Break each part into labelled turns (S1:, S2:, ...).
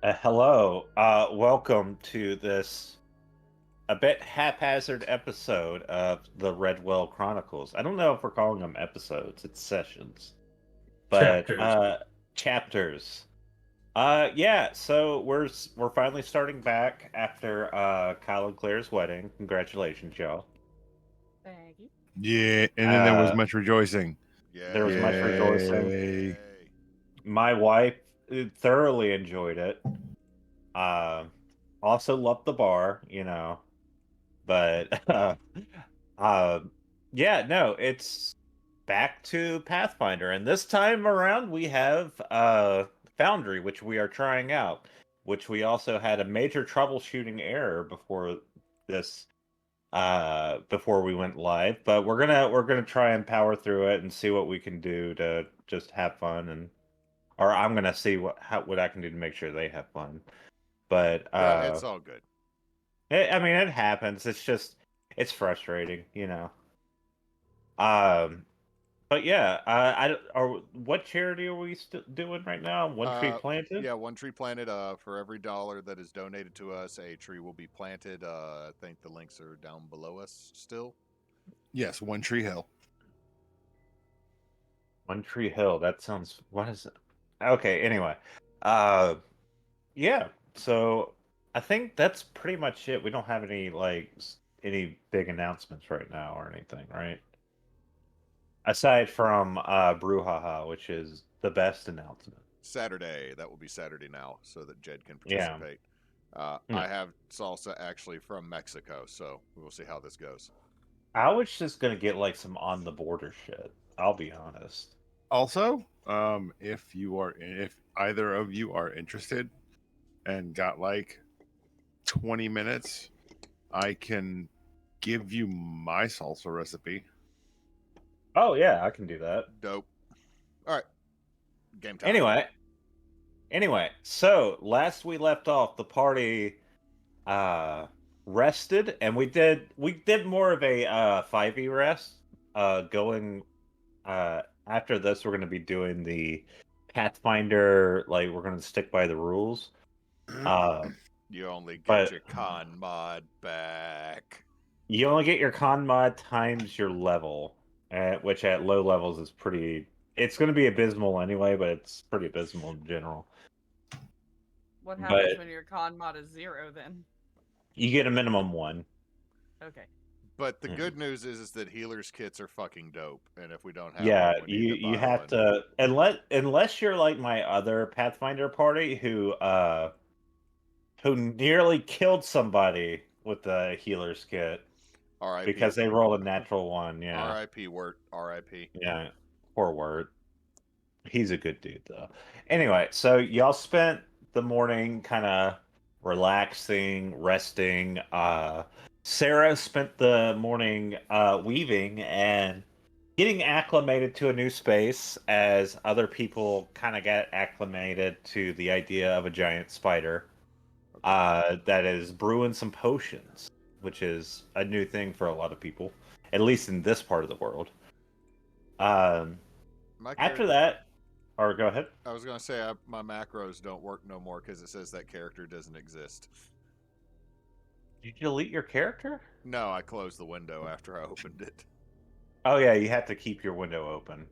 S1: Hello. Welcome to this a bit haphazard episode of the Redwell Chronicles. I don't know if we're calling them episodes, it's sessions. But
S2: Chapters.
S1: chapters. Yeah, so we're finally starting back after Kyle and Claire's wedding. Congratulations, y'all.
S3: Thank you.
S4: Yeah, and then there was
S1: Uh
S4: much rejoicing.
S1: there was much rejoicing.
S4: Yay.
S1: My wife thoroughly enjoyed it. Uh also loved the bar, but uh, yeah, no, it's back to Pathfinder, and this time around we have Foundry, which we are trying out, which we also had a major troubleshooting error this before we went live, but we're gonna try and power through it and see what we can do to just have fun, and or I'm gonna see what I can do to make sure they have fun. But
S2: Yeah, it's all good.
S1: I mean, it happens. It's frustrating. Um, but yeah, what charity are we doing right now? One Tree Planted?
S2: Yeah, one tree planted. For every dollar that is donated to us, a tree will be planted. I think the links are down below us still.
S4: Yes, One Tree Hill.
S1: One Tree Hill. That sounds. What is it? Okay. Anyway, uh, yeah. So I think that's pretty much it. We don't have any big announcements right now or anything, right? Aside from Brouhaha, which is the best announcement.
S2: Saturday, that will be Saturday now, so that Jed can
S1: Yeah.
S2: participate.
S1: Yeah.
S2: I have salsa actually from Mexico, so we will see how this goes.
S1: I was just gonna get like some on the border shit. I'll be honest.
S4: Also, if either of you are interested and got like 20 minutes, I can give you my salsa recipe.
S1: Oh yeah, I can do that.
S2: Dope. All right, game time.
S1: Anyway, so last we left off, the party rested, and we did more of a 5e rest. Going after this, we're gonna be doing the Pathfinder. Like we're gonna stick by the rules.
S2: You only get
S1: But
S2: your con mod back.
S1: you only get your con mod times your level, which at low levels is pretty. It's going to be abysmal anyway, but it's pretty abysmal in general.
S3: What happens
S1: But
S3: when your con mod is 0 then?
S1: you get a minimum one.
S3: Okay.
S2: But the
S1: Yeah.
S2: good news is that healers kits are fucking dope, and if we don't have
S1: Yeah,
S2: one, we need to buy
S1: you have
S2: one.
S1: to unless you're like my other Pathfinder party who nearly killed somebody with the healer's kit
S2: R.I.P.
S1: because they rolled a natural one. Yeah,
S2: R.I.P. Wirt. R.I.P.
S1: yeah, poor word. He's a good dude, though. Anyway, so y'all spent the morning kind of relaxing, resting. Sarah spent the morning weaving and getting acclimated to a new space as other people kind of got acclimated to the idea of a giant spider that is brewing some potions, which is a new thing for a lot of people, at least in this part of the world. After that, or go ahead.
S2: I was gonna say my macros don't work no more because it says that character doesn't exist.
S1: Did you delete your character?
S2: No, I closed the window after I opened it.
S1: Oh yeah, you have to keep your window open.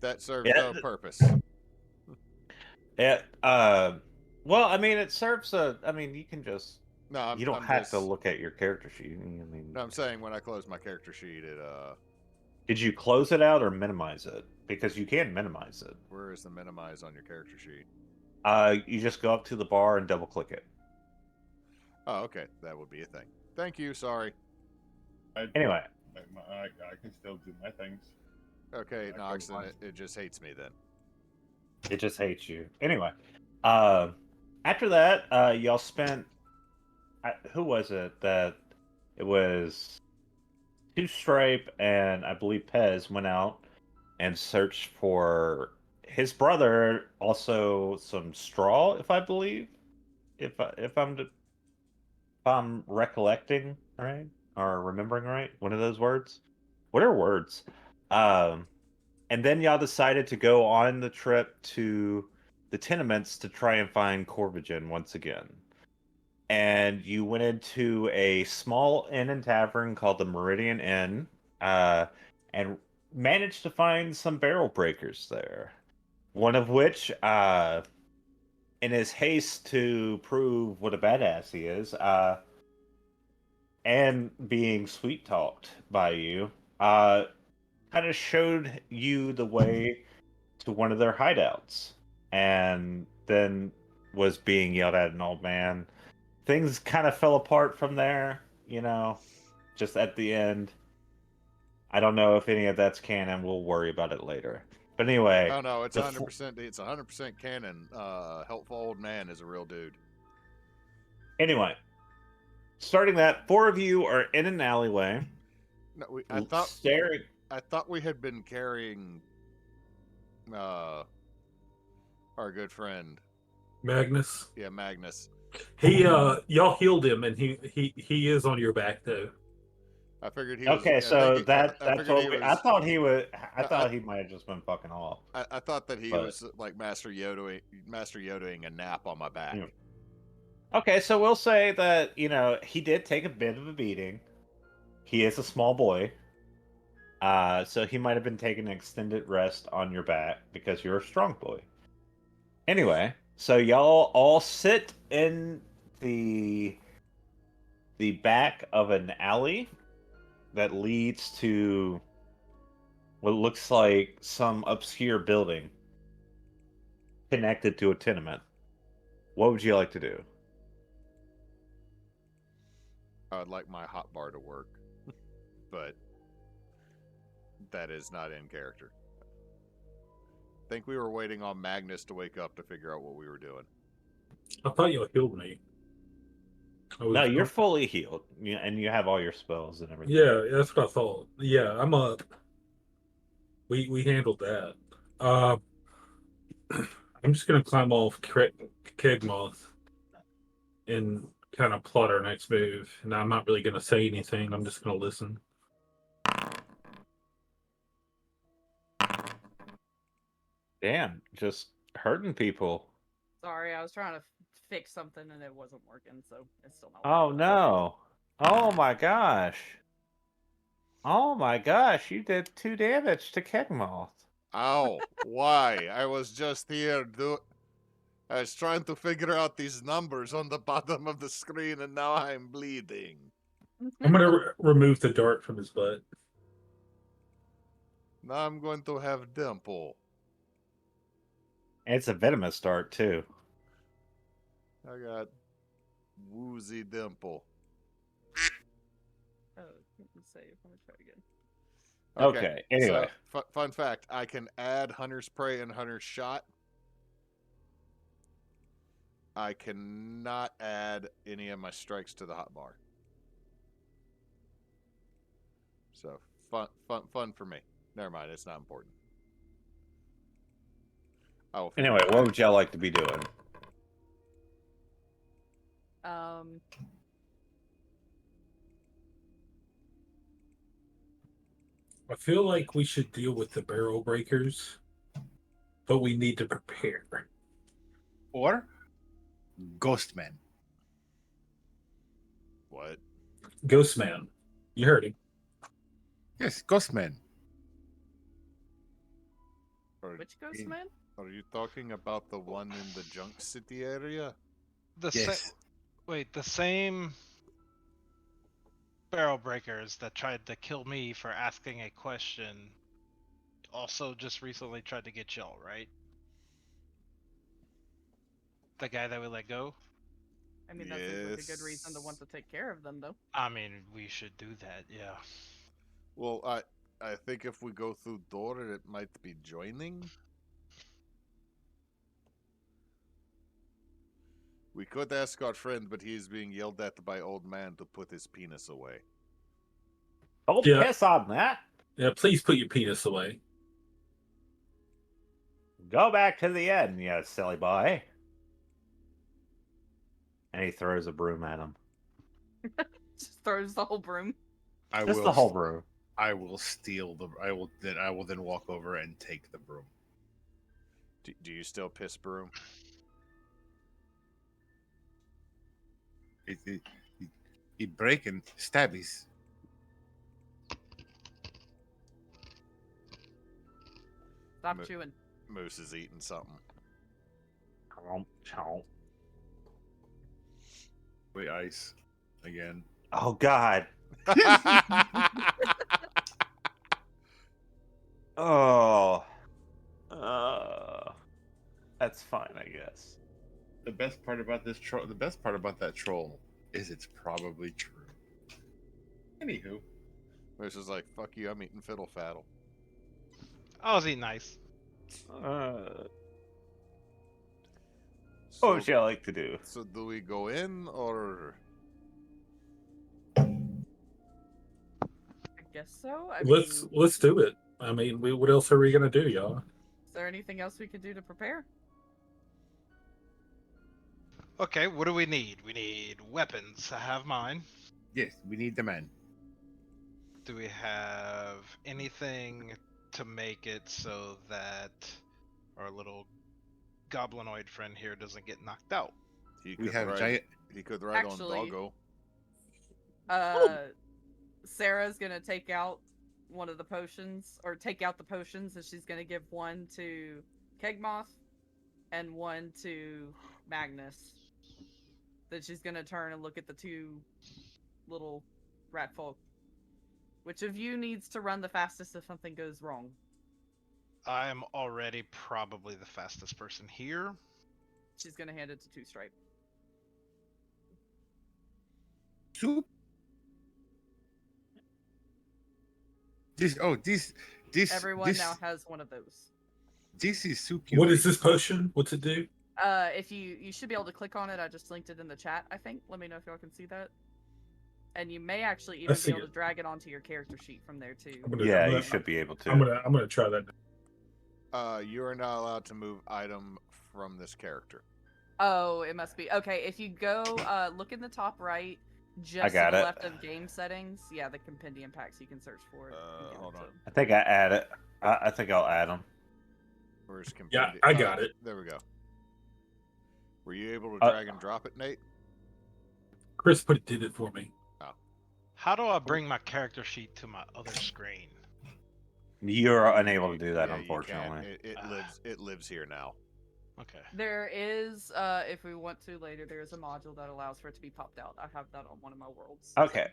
S2: That serves no purpose.
S1: It well, I mean, it serves a. I mean, you can just.
S2: No,
S1: You don't have to look at your character sheet. I mean,
S2: No, I'm saying when I close my character sheet, it
S1: did you close it out or minimize it? Because you can minimize it.
S2: Where is the minimize on your character sheet?
S1: You just go up to the bar and double click it.
S2: Oh, okay, that would be a thing. Thank you. Sorry.
S1: Anyway,
S4: I can still do my things.
S2: Okay, Nox, then it just hates me then.
S1: it just hates you. Anyway, after that, y'all spent. Who was it that? It was Two Stripe and I believe Pez went out and searched for his brother, also some straw, if I believe, if I'm recollecting right or remembering right, one of those words. What are words? And then y'all decided to go on the trip to the tenements to try and find Corvigen once again. And you went into a small inn and tavern called the Meridian Inn, and managed to find some barrel breakers there. One of which, in his haste to prove what a badass he is, and being sweet talked by you, kind of showed you the way to one of their hideouts, and then was being yelled at an old man. Things kind of fell apart from there, just at the end. I don't know if any of that's canon. We'll worry about it later. But anyway,
S2: Oh no, it's
S1: the
S2: 100%. It's 100% canon. Helpful old man is a real dude.
S1: anyway, starting that, four of you are in an alleyway.
S2: No,
S1: staring.
S2: I thought we had been carrying our good friend.
S5: Magnus.
S2: Yeah, Magnus.
S5: Y'all healed him, and he is on your back though.
S2: I figured he was
S1: Okay, so
S2: I
S1: that's
S2: figured
S1: what
S2: he
S1: we,
S2: was,
S1: I thought he would. I
S2: I-
S1: thought he might have just been fucking off.
S2: I thought that he
S1: But-
S2: was like Master Yodaing a nap on my back.
S1: Yeah. Okay, so we'll say that he did take a bit of a beating. He is a small boy, so he might have been taking an extended rest on your back because you're a strong boy. Anyway, so y'all all sit in the back of an alley that leads to what looks like some obscure building connected to a tenement. What would you like to do?
S2: I would like my hot bar to work, but that is not in character. I think we were waiting on Magnus to wake up to figure out what we were doing.
S5: I thought y'all healed me.
S1: No, you're fully healed, and you have all your spells and everything.
S5: Yeah, that's what I thought. Yeah, I'm up. We handled that. I'm just gonna climb off Keggmoth and kind of plot our next move. And I'm not really gonna say anything. I'm just gonna listen.
S1: Damn, just hurting people.
S3: Sorry, I was trying to fix something and it wasn't working, so it's still not
S1: Oh
S3: working.
S1: no. Oh my gosh. Oh my gosh, you did 2 damage to Keggmoth.
S2: Ow! Why? I was just here. I was trying to figure out these numbers on the bottom of the screen, and now I'm bleeding.
S5: I'm gonna remove the dart from his butt.
S2: Now I'm going to have dimple.
S1: And it's a venomous dart too.
S2: I got woozy dimple.
S3: Oh, let me save. Let me try again.
S1: Okay, anyway.
S2: So, fun fact, I can add Hunter's Prey and Hunter's Shot. I cannot add any of my strikes to the hotbar. So, fun for me. Never mind, it's not important.
S1: Anyway, what would y'all like to be doing?
S5: I feel like we should deal with the barrel breakers, but we need to prepare.
S4: Or Ghostman.
S2: What?
S5: Ghostman. You heard him.
S4: Yes, Ghostman.
S3: Which ghost man?
S2: Are you talking about the one in the Junk City area?
S4: Yes.
S6: The same barrel breakers that tried to kill me for asking a question also just recently tried to get y'all, right? The guy that we let go?
S3: I mean, that seems like a good reason to want to take care of them, though.
S6: I mean, we should do that, yeah.
S2: Well, I think if we go through door, it might be joining. We could ask our friend, but he is being yelled at by old man to put his penis away.
S1: Don't
S5: Yeah.
S1: piss on that.
S5: Yeah, please put your penis away.
S1: Go back to the end, you silly boy. And he throws a broom at him.
S3: Just throws the whole broom.
S1: Just the whole broom.
S4: I will steal the. I will then walk over and take the broom.
S2: Do you still piss broom?
S4: He breaking stabbies.
S3: Stop
S2: Mo-
S3: chewing.
S2: Moose is eating something.
S1: Chomp, chomp.
S4: Wait, ice again.
S1: Oh God. Oh. That's fine, I guess.
S4: The best part about this troll, the best part about that troll, is it's probably true. Anywho,
S2: Moose is like, fuck you, I'm eating fiddle faddle.
S6: I was eating ice.
S1: What
S2: So,
S1: would you like to do?
S2: so do we go in or
S3: I guess so. I mean,
S5: Let's do it. I mean, what else are we gonna do, y'all?
S3: is there anything else we could do to prepare?
S6: Okay, what do we need? We need weapons. I have mine.
S4: yes, we need the men.
S6: Do we have anything to make it so that our little goblinoid friend here doesn't get knocked out?
S2: he
S4: We
S2: could
S4: have
S2: ride,
S4: giant.
S2: he could ride
S3: Actually-
S2: on Doggo.
S3: Sarah's gonna take out one of the potions, or take out the potions, and she's gonna give one to Keggmoth and one to Magnus. Then she's gonna turn and look at the two little rat folk. Which of you needs to run the fastest if something goes wrong?
S6: I am already probably the fastest person here.
S3: She's gonna hand it to Two Stripe.
S4: Soup. This
S3: Everyone
S4: this,
S3: now has one of those.
S4: this is soup.
S5: What is this potion? What's it do?
S3: If you should be able to click on it. I just linked it in the chat, I think. Let me know if y'all can see that. And you may actually even
S5: see
S3: be able
S5: it.
S3: to drag it onto your character sheet from there too.
S1: Yeah, you should be able to.
S5: I'm gonna try that.
S2: You are not allowed to move item from this character.
S3: Oh, it must be. Okay, if you go look in the top right, just
S1: got
S3: to the
S1: it.
S3: left of game settings, yeah, the compendium packs, you can search for it. and give
S2: Hold
S3: it to
S2: on.
S3: them.
S1: I think I add it. I think I'll add them.
S2: Where's
S5: Yeah,
S2: compendi-
S5: I got it.
S2: There we go. Were you able to drag and drop it, Nate?
S5: Chris did it for me.
S6: How do I bring my character sheet to my other screen?
S1: You're unable to do that,
S2: Yeah, you
S1: unfortunately.
S2: can't. It lives here now.
S6: Okay.
S3: There is, if we want to later, there is a module that allows for it to be popped out. I have that on one of my worlds.
S1: Okay.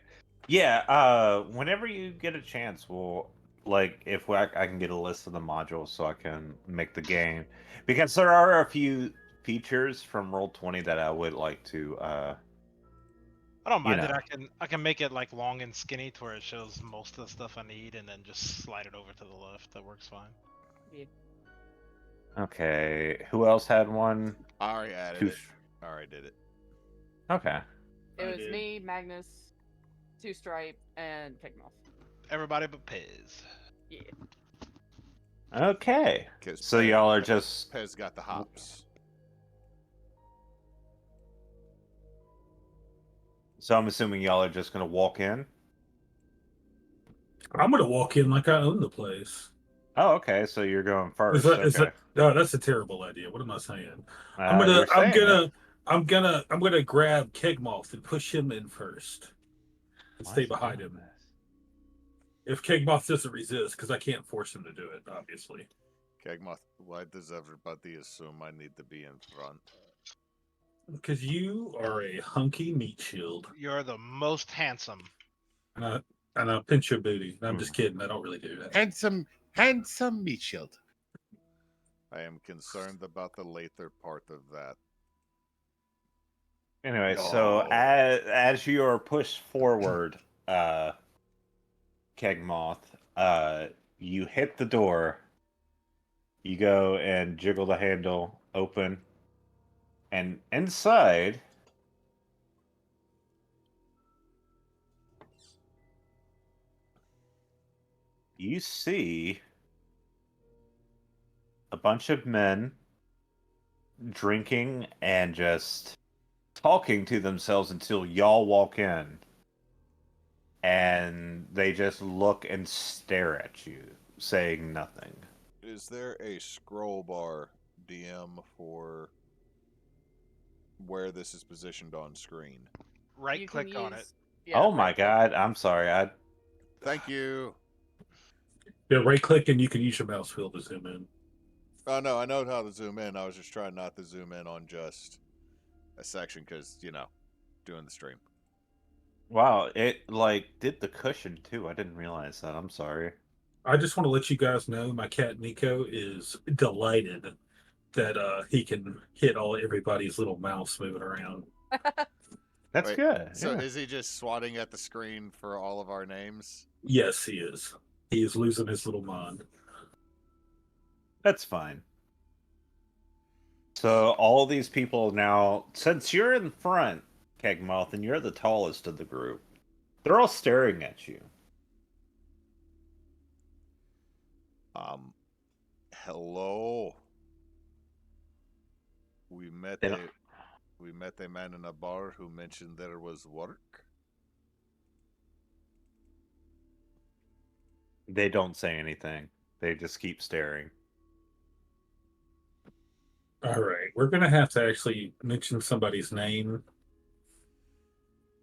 S1: Yeah, whenever you get a chance, we'll, like, if I can get a list of the modules so I can make the game. Because there are a few features from Roll20 that I would like to,
S6: I don't mind
S1: You
S6: it.
S1: know.
S6: I can make it like long and skinny to where it shows most of the stuff I need, and then just slide it over to the left. That works fine.
S3: Yeah.
S1: Okay, who else had one?
S2: I already added
S1: Two-
S2: it. I already did it.
S1: Okay.
S3: It
S5: I
S3: was
S5: did.
S3: me, Magnus, Two Stripe, and Keggmoth.
S6: Everybody but Piz.
S3: Yeah.
S1: Okay.
S2: 'Cause
S1: So
S2: Pez-
S1: y'all are just...
S2: Pez got the hops.
S1: So I'm assuming y'all are just gonna walk in?
S5: I'm gonna walk in like I own the place.
S1: Oh, okay, so you're going
S5: Is
S1: first.
S5: that, is
S1: Okay.
S5: that, no, that's a terrible idea. What am I saying? I'm
S1: You're saying it.
S5: I'm gonna grab Keggmoth and push him in first and
S1: Why
S5: stay
S1: is he
S5: behind
S1: doing
S5: him.
S1: this?
S5: If Keggmoth doesn't resist, because I can't force him to do it, obviously.
S2: Keggmoth, why does everybody assume I need to be in front?
S5: Because you are a hunky meat shield,
S6: You're the most handsome.
S5: and I pinch your booty. I'm just kidding. I don't really do that.
S4: Handsome meat shield.
S2: I am concerned about the later part of that.
S1: Anyway, so
S4: No.
S1: as you are pushed forward, Keggmoth, you hit the door. You go and jiggle the handle open, and inside you see a bunch of men drinking and just talking to themselves until y'all walk in. And they just look and stare at you, saying nothing.
S2: Is there a scroll bar DM for where this is positioned on screen.
S6: Right
S3: You can
S6: click on it.
S3: use- yeah,
S1: Oh my
S3: right click.
S1: god, I'm sorry.
S2: Thank you.
S5: Yeah, right click and you can use your mouse wheel to zoom in.
S2: Oh no, I know how to zoom in. I was just trying not to zoom in on just a section because, doing the stream.
S1: Wow, it like did the cushion too. I didn't realize that. I'm sorry.
S5: I just want to let you guys know my cat Nico is delighted that he can hit everybody's little mouse moving around.
S1: That's
S2: Wait,
S1: good.
S2: So
S1: yeah.
S2: is he just swatting at the screen for all of our names?
S5: Yes, he is. He is losing his little mind.
S1: That's fine. So all these people now, since you're in front, Keggmoth, and you're the tallest of the group, they're all staring at you.
S2: Hello. We met
S1: They
S2: a
S1: don't-
S2: man in a bar who mentioned there was work.
S1: They don't say anything. They just keep staring.
S5: All right, we're gonna have to actually mention somebody's name.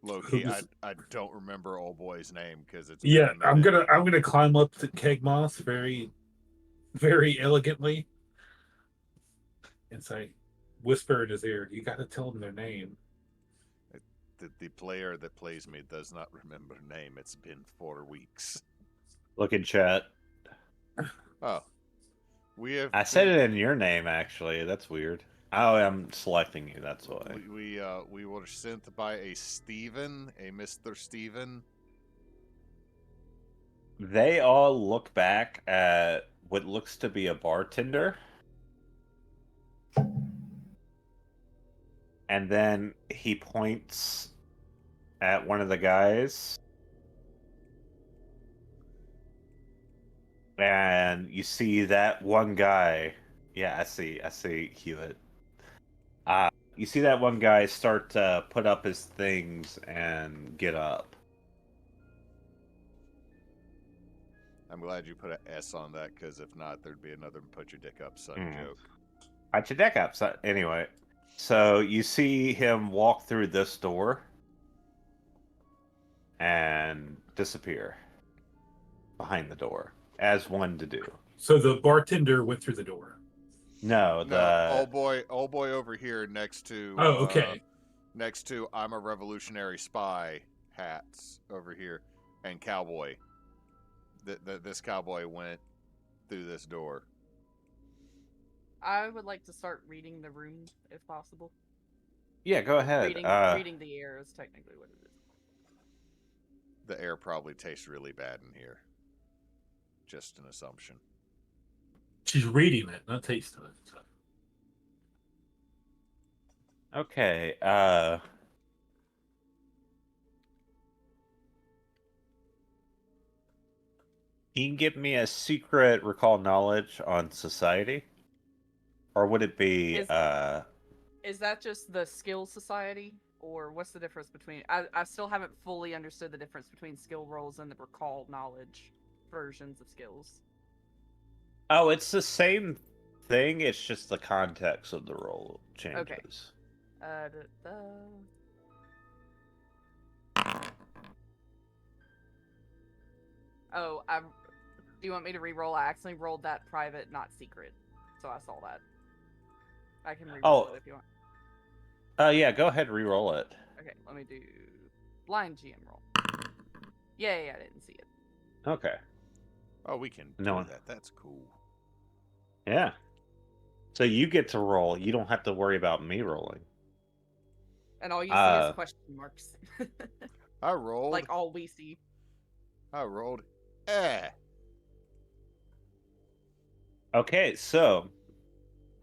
S2: Loki,
S5: Who's-
S2: I don't remember old boy's name because it's
S5: Yeah,
S2: been a
S5: I'm
S2: minute.
S5: gonna climb up to Keggmoth very, very elegantly and say, whisper in his ear, "You got to tell them their name."
S2: The player that plays me does not remember name. It's been 4 weeks.
S1: Look in chat.
S2: Oh, we have.
S1: I said it in your name, actually. That's weird. Oh, I'm selecting you. That's why.
S2: We were sent by a Steven, a Mr. Steven.
S1: They all look back at what looks to be a bartender. And then he points at one of the guys. And you see that one guy. Yeah, I see Hewitt. You see that one guy start to put up his things and get up.
S2: I'm glad you put an S on that because if not, there'd be another "put your dick up, son" joke.
S1: Put your dick up. So, anyway, so you see him walk through this door and disappear behind the door, as one to do.
S5: So the bartender went through the door.
S1: No,
S2: No, old boy over here next to.
S5: Oh, okay.
S2: Next to "I'm a revolutionary spy" hats over here, and cowboy. This cowboy went through this door.
S3: I would like to start reading the room if possible.
S1: Yeah, go ahead.
S3: Reading the air is technically what it is.
S2: The air probably tastes really bad in here. Just an assumption.
S5: She's reading it, not tasting it.
S1: Okay. Can you give me a secret recall knowledge on society? Or would it be
S3: Is that just the skill society, or what's the difference between? I still haven't fully understood the difference between skill rolls and the recall knowledge versions of skills.
S1: Oh, it's the same thing, it's just the context of the roll changes.
S3: Okay. Oh, do you want me to re-roll? I accidentally rolled that private, not secret, so I saw that. I can re-roll it if you want.
S1: Yeah, go ahead, re-roll it.
S3: Okay, let me do blind GM roll. Yay, I didn't see it.
S1: Okay.
S2: Oh, we can do
S1: No.
S2: that. That's cool.
S1: Yeah. So you get to roll. You don't have to worry about me rolling.
S3: And all you see is question marks.
S2: I rolled.
S3: Like all we see.
S2: I rolled.
S1: Okay, so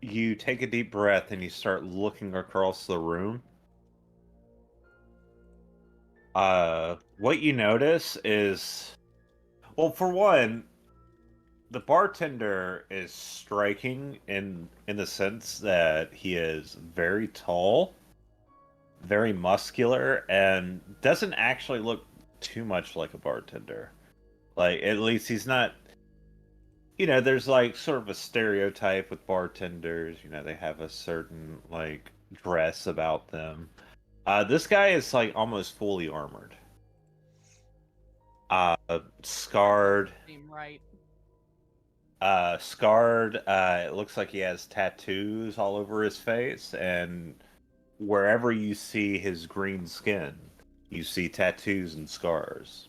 S1: you take a deep breath and you start looking across the room. What you notice is, well, for one, the bartender is striking in the sense that he is very tall, very muscular, and doesn't actually look too much like a bartender. Like, at least he's not there's like sort of a stereotype with bartenders. They have a certain like dress about them. This guy is like almost fully armored. Scarred.
S3: Seem right.
S1: Scarred. It looks like he has tattoos all over his face, and wherever you see his green skin, you see tattoos and scars.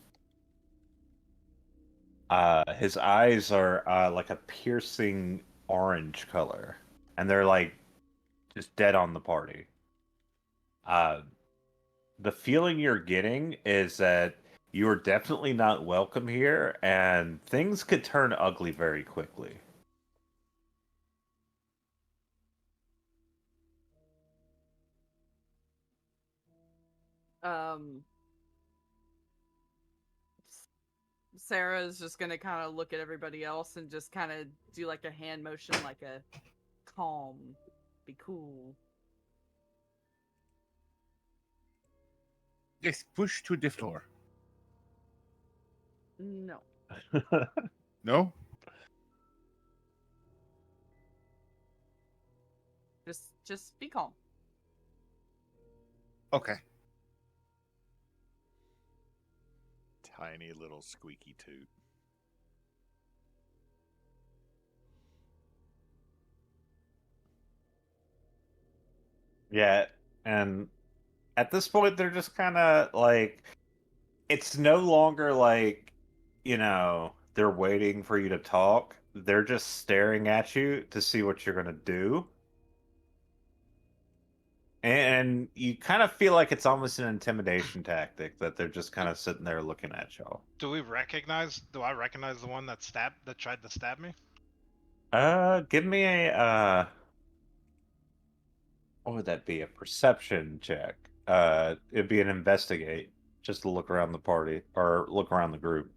S1: His eyes are like a piercing orange color, and they're like just dead on the party. Uh, the feeling you're getting is that you are definitely not welcome here, and things could turn ugly very quickly.
S3: Um, Sarah is just gonna kind of look at everybody else and just kind of do like a hand motion, like a calm, be cool.
S4: Yes, push to the floor.
S3: No.
S4: No?
S3: Just be calm.
S4: Okay.
S2: Tiny little squeaky toot.
S1: Yeah, and at this point, they're just kind of like, it's no longer like, they're waiting for you to talk. They're just staring at you to see what you're going to do. And you kind of feel like it's almost an intimidation tactic that they're just kind of sitting there looking at y'all.
S6: Do I recognize the one that tried to stab me?
S1: Give me what would that be? A perception check. It'd be an investigate, just to look around the party or look around the group.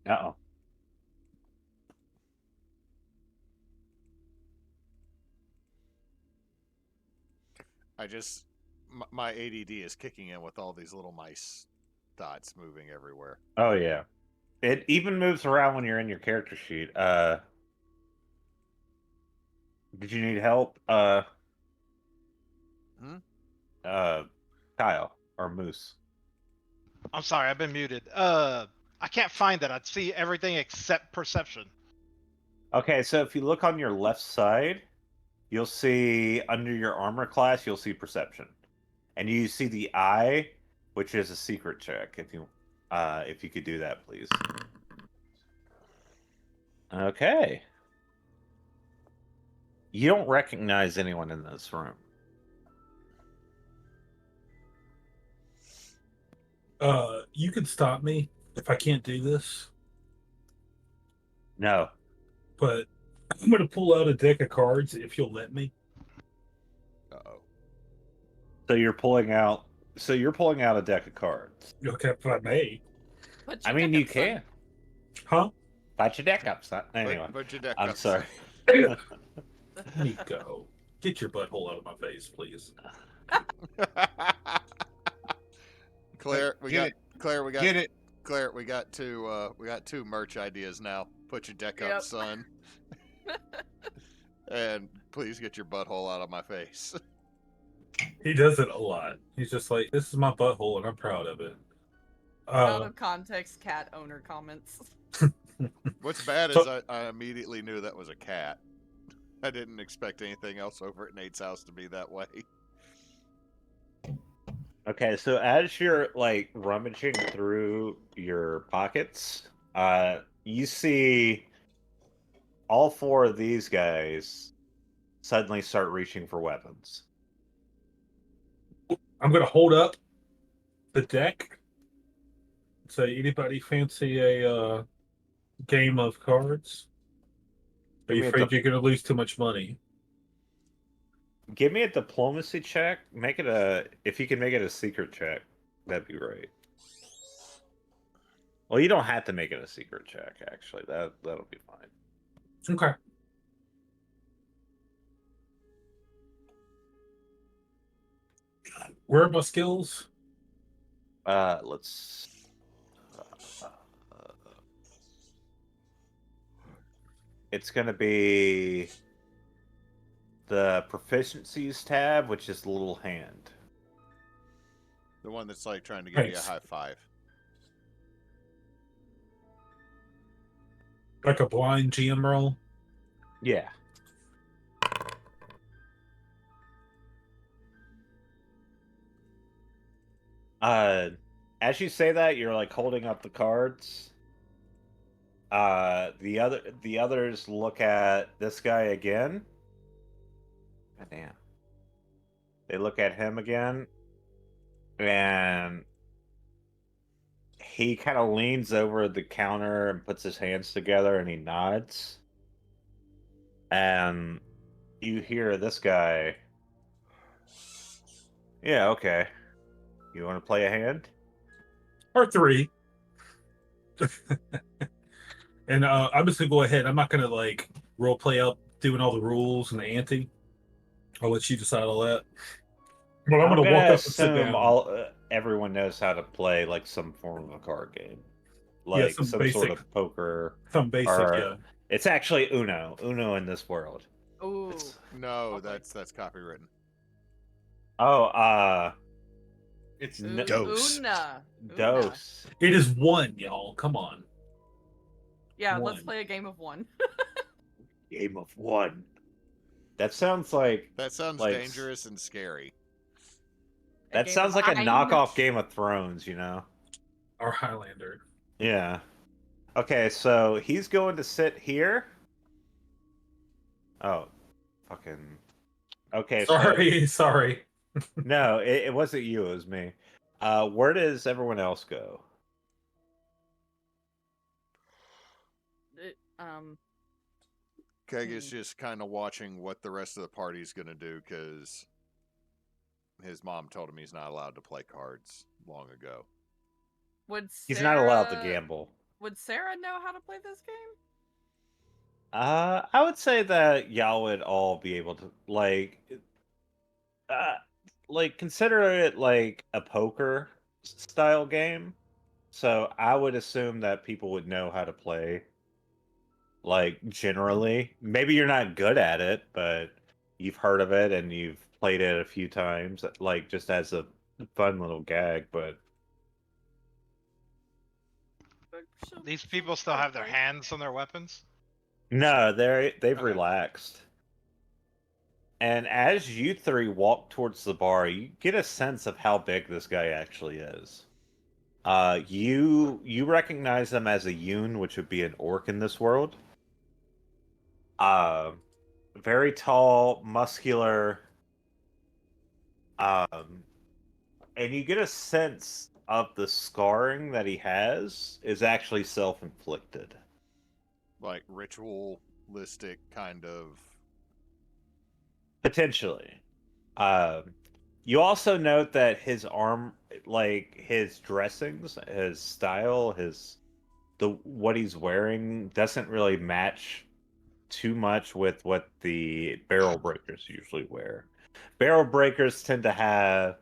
S1: Uh-oh.
S2: My ADD is kicking in with all these little mice dots moving everywhere.
S1: Oh yeah. It even moves around when you're in your character sheet. Did you need help? Kyle or Moose.
S6: I'm sorry, I've been muted. I can't find it. I see everything except perception.
S1: Okay, so if you look on your left side, you'll see under your armor class, you'll see perception. And you see the eye, which is a secret check. If you could do that, please. Okay. You don't recognize anyone in this room.
S5: You can stop me if I can't do this,
S1: No.
S5: but I'm going to pull out a deck of cards if you'll let me.
S2: Uh-oh.
S1: So you're pulling out a deck of cards.
S5: Okay, if I may.
S1: I mean, you can.
S5: Huh?
S1: Put your deck up, son. Anyway,
S2: Put your deck
S1: I'm
S2: up,
S1: sorry.
S5: Nico, get your butthole out of my face, please.
S2: Claire,
S4: Get it.
S2: Claire, we got two merch ideas now. Put your deck up,
S3: Yep.
S2: son. And please get your butthole out of my face.
S5: He does it a lot. He's just like, this is my butthole and I'm proud of it.
S3: Out of context, cat owner comments.
S2: What's bad is I immediately knew that was a cat. I didn't expect anything else over at Nate's house to be that way.
S1: Okay, so as you're like rummaging through your pockets, you see all four of these guys suddenly start reaching for weapons.
S5: I'm going to hold up the deck. Say, anybody fancy a game of cards? Are you afraid you're going to lose too much money?
S1: Give me a diplomacy check. If you can make it a secret check. That'd be great. Well, you don't have to make it a secret check. Actually, that'll be fine.
S5: Okay. Where are my skills?
S1: Let's. It's gonna be the proficiencies tab, which is the little hand.
S2: The one that's like trying to give you a
S5: Nice.
S2: high five.
S5: Like a blind GM roll?
S1: Yeah. As you say that, you're like holding up the cards. The others look at this guy again. God damn. They look at him again, and he kind of leans over the counter and puts his hands together, and he nods. And you hear this guy. Yeah, okay. You want to play a hand?
S5: Or 3. And I'm just gonna go ahead. I'm not gonna like role play up doing all the rules and the ante. I'll let you decide all that. But I'm gonna walk up and sit
S1: assume
S5: down.
S1: Everyone knows how to play like some form of a card game,
S5: Yeah,
S1: like
S5: some
S1: some sort
S5: basic,
S1: of poker.
S5: some basic.
S1: Or
S5: Yeah.
S1: it's actually Uno in this world.
S3: Ooh.
S2: No,
S3: Okay.
S2: that's copywritten.
S1: Oh,
S4: It's
S1: No-
S4: dose.
S3: Una.
S1: Dose.
S5: It is 1, y'all. Come on.
S3: Yeah, let's
S5: 1.
S3: play a game of 1.
S1: Game of 1. That sounds like
S2: That sounds
S1: Like-
S2: dangerous and scary.
S1: that sounds like a knockoff Game of Thrones, you know?
S5: Our Highlander.
S1: Yeah. Okay, so he's going to sit here. Oh, fucking. Okay,
S5: Sorry.
S1: No, it wasn't you. It was me. Where does everyone else go?
S2: Keg is just kind of watching what the rest of the party's going to do because his mom told him he's not allowed to play cards long ago.
S1: He's not allowed to gamble.
S3: Would Sarah know how to play this game?
S1: I would say that y'all would all be able to consider it like a poker style game. So I would assume that people would know how to play. Like generally, maybe you're not good at it, but you've heard of it and you've played it a few times, like just as a fun little gag. But
S6: These people still have their hands on their weapons?
S1: no, they've
S6: Okay.
S1: relaxed. And as you three walk towards the bar, you get a sense of how big this guy actually is. You recognize him as a Yoon, which would be an orc in this world. Very tall, muscular. And you get a sense of the scarring that he has is actually self-inflicted.
S2: Like ritualistic kind of.
S1: Potentially. You also note that his arm, like his dressings, his style, what he's wearing doesn't really match too much with what the barrel breakers usually wear. Barrel breakers tend to have,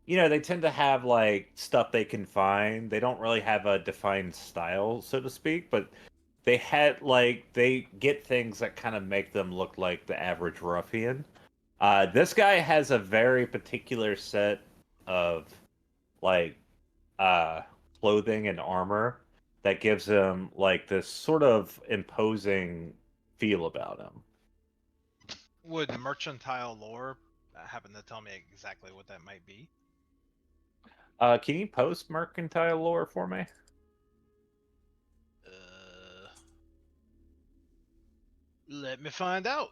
S1: they tend to have like stuff they can find. They don't really have a defined style, so to speak, but they get things that kind of make them look like the average ruffian. This guy has a very particular set of like clothing and armor that gives him like this sort of imposing feel about him.
S6: Would mercantile lore happen to tell me exactly what that might be?
S1: Can you post mercantile lore for me?
S6: Let me find out.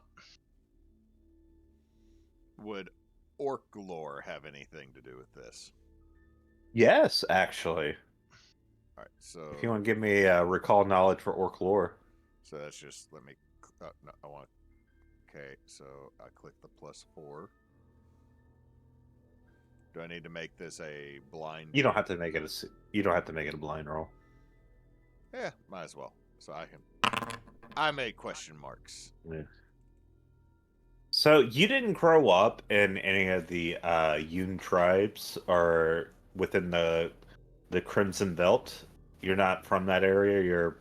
S2: Would orc lore have anything to do with this?
S1: Yes, actually.
S2: All right, so
S1: If you want to give me recall knowledge for orc lore.
S2: So that's just let me. No, I want. Okay, so I click the +4. Do I need to make this a blind?
S1: You don't have to make it you don't have to make it a blind roll.
S2: Yeah, might as well. So I made question marks.
S1: Yeah. So you didn't grow up in any of the Yun tribes or within the Crimson Belt. You're not from that area. Your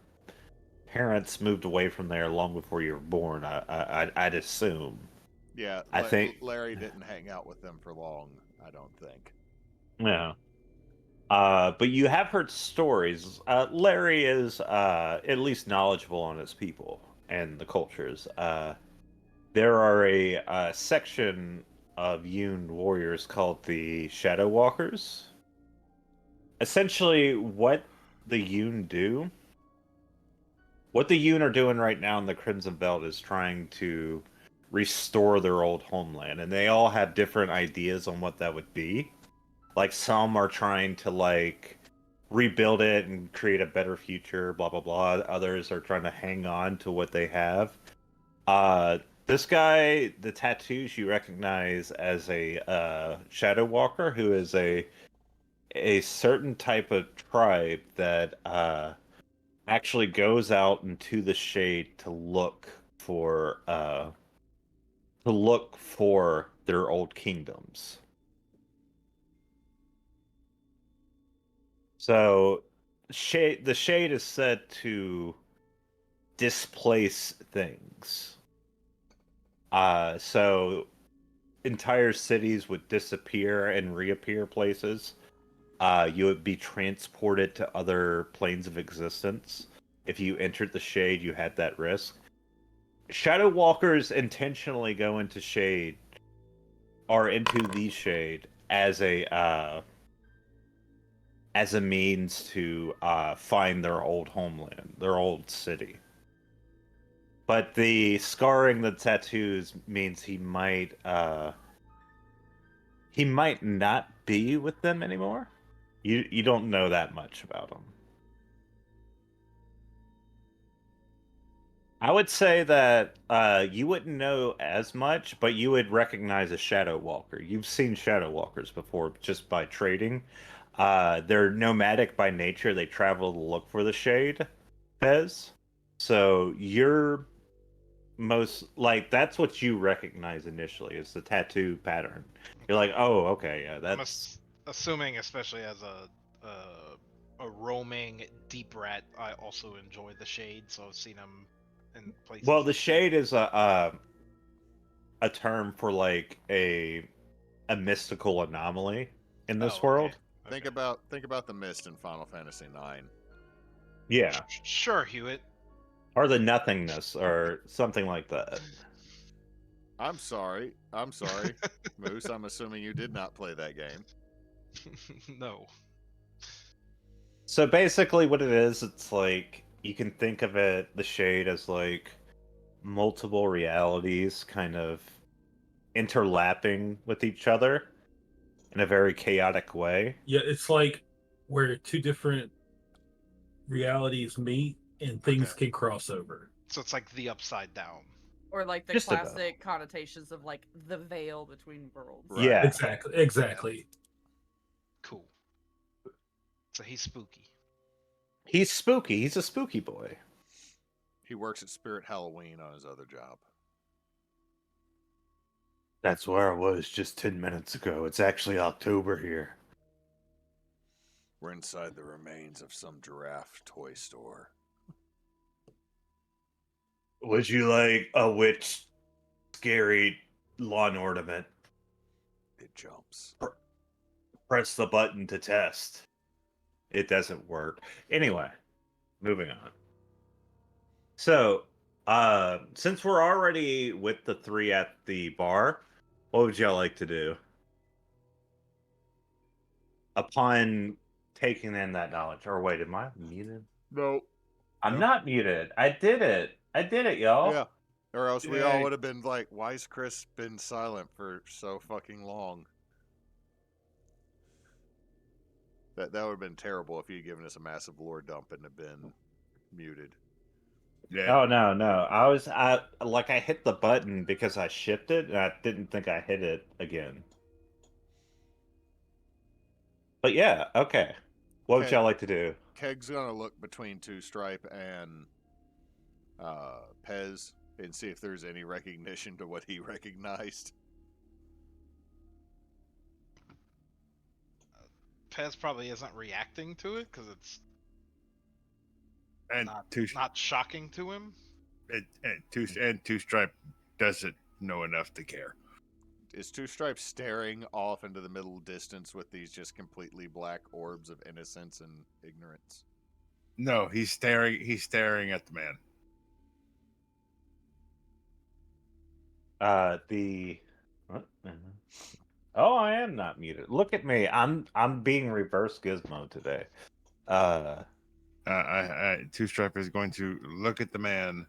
S1: parents moved away from there long before you were born. I'd assume.
S2: Yeah,
S1: I think
S2: Larry didn't hang out with them for long. I don't think.
S1: Yeah. But you have heard stories. Larry is at least knowledgeable on his people and the cultures. There are a section of Yun warriors called the Shadow Walkers. Essentially, what the Yun do, what the Yun are doing right now in the Crimson Belt is trying to restore their old homeland, and they all have different ideas on what that would be. Like some are trying to like rebuild it and create a better future, blah blah blah. Others are trying to hang on to what they have. This guy, the tattoos you recognize as a Shadow Walker, who is a certain type of tribe that actually goes out into the shade to look for their old kingdoms. So, the shade is said to displace things. So entire cities would disappear and reappear places. You would be transported to other planes of existence. If you entered the shade, you had that risk. Shadow Walkers intentionally go into shade, or into the shade, as a means to find their old homeland, their old city. But the scarring the tattoos means he might not be with them anymore. You don't know that much about him. I would say that you wouldn't know as much, but you would recognize a Shadow Walker. You've seen Shadow Walkers before just by trading. They're nomadic by nature. They travel to look for the shade, Fez. So you're most like that's what you recognize initially is the tattoo pattern. You're like, oh, okay, yeah, that's.
S6: Assuming, especially as a roaming deep rat, I also enjoy the shade, so I've seen him in places.
S1: Well, the
S6: like
S1: shade is a term for like a mystical anomaly in this world.
S6: Okay.
S2: Think about the mist in Final Fantasy IX.
S1: Yeah,
S6: Sure, Hewitt.
S1: or the nothingness, or something like that.
S2: I'm sorry, Moose. I'm assuming you did not play that game.
S6: No.
S1: So basically, what it is, it's like you can think of it, the shade, as like multiple realities kind of interlapping with each other in a very chaotic way.
S5: Yeah, it's like where two different realities meet and things can cross over.
S6: So it's like the upside down.
S3: Or like the
S1: Just about.
S3: classic connotations of like the veil between worlds.
S2: Right.
S1: Yeah,
S5: Exactly.
S6: Cool. So he's spooky.
S1: he's spooky. He's a spooky boy.
S2: He works at Spirit Halloween on his other job.
S1: That's where I was just 10 minutes ago. It's actually October here.
S2: We're inside the remains of some giraffe toy store.
S1: Would you like a witch scary lawn ornament?
S2: It jumps.
S1: Press the button to test. It doesn't work. Anyway, moving on. So, since we're already with the three at the bar, what would y'all like to do? Upon taking in that knowledge. Or wait, am I muted?
S2: No.
S1: I'm not muted. I did it, y'all.
S2: Yeah. Or else we
S4: Yay.
S2: all would have been like, why's Chris been silent for so fucking long? That would have been terrible if you'd given us a massive lore dump and have been muted.
S4: Yeah.
S1: Oh no. I hit the button because I shifted and I didn't think I hit it again. But yeah, okay. What would
S2: Keg-
S1: y'all like to do?
S2: Keg's gonna look between Two Stripe and Pez and see if there's any recognition to what he recognized.
S6: Pez probably isn't reacting to it because it's
S4: And
S6: not,
S4: two
S6: not shocking to him.
S4: two stripe doesn't know enough to care.
S2: Is Two Stripe staring off into the middle distance with these just completely black orbs of innocence and ignorance?
S4: No, he's staring. He's staring at the man.
S1: The what? Oh, I am not muted. Look at me. I'm being reverse Gizmo today.
S4: Two stripe is going to look at the man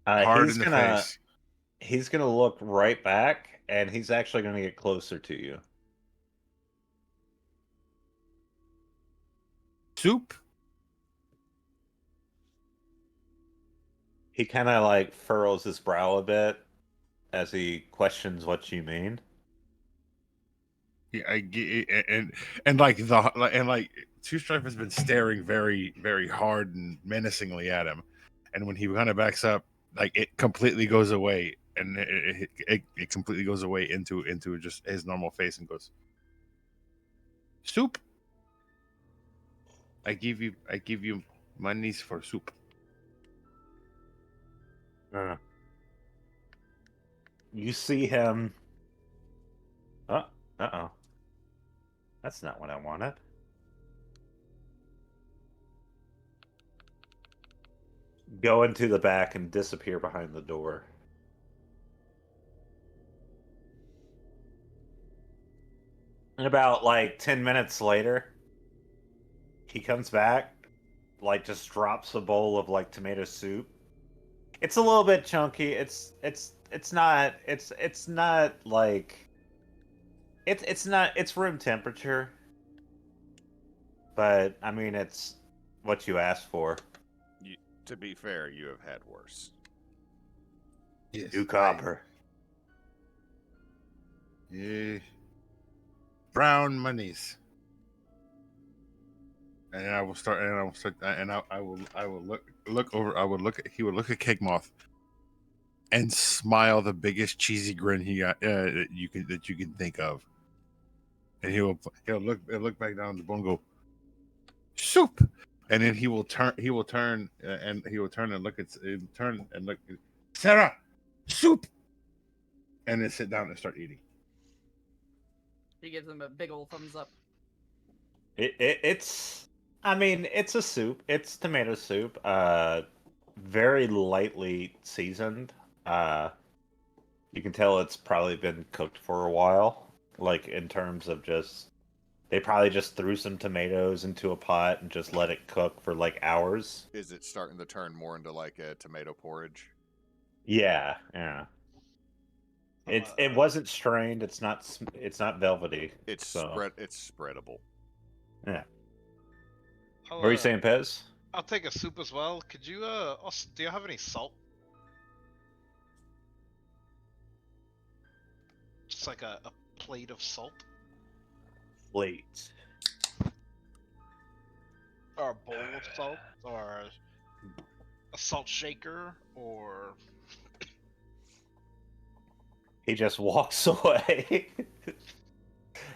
S1: Uh,
S4: hard
S1: he's
S4: in the
S1: gonna
S4: face.
S1: he's gonna look right back, and he's actually gonna get closer to you.
S4: Soup.
S1: He kind of like furrows his brow a bit as he questions what you mean.
S4: Yeah, and like Two Stripe has been staring very very hard and menacingly at him, and when he kind of backs up, like it completely goes away, and it completely goes away into just his normal face and goes, soup. I give you monies for soup.
S1: You see him. Oh, uh-oh. That's not what I wanted. Go into the back and disappear behind the door. And about like 10 minutes later, he comes back, like just drops a bowl of like tomato soup. It's a little bit chunky. It's not like it's room temperature. But I mean it's what you asked for.
S2: To be fair, you have had worse.
S4: Yes,
S1: 2 copper.
S4: Yeah. Brown monies. And I will start. And I will look over. I would look at. He would look at Keggmoth, and smile the biggest cheesy grin he got that you can think of. And he'll look back down the bone and go, soup. And then he will turn and look at Sarah, soup. And then sit down and start eating.
S3: He gives him a big old thumbs up.
S1: It's I mean, it's a soup. It's tomato soup. Very lightly seasoned. You can tell it's probably been cooked for a while. Like in terms of just they probably just threw some tomatoes into a pot and just let it cook for like hours.
S2: Is it starting to turn more into like a tomato porridge?
S1: Yeah, yeah. It wasn't strained. It's not velvety.
S2: It's
S1: so.
S2: It's spreadable.
S1: Yeah.
S6: I'll,
S1: What are you saying, Pez?
S6: I'll take a soup as well. Could you also, do you have any salt? Just like a plate of salt
S1: Plate.
S6: or a bowl of salt or a salt shaker or
S1: He just walks away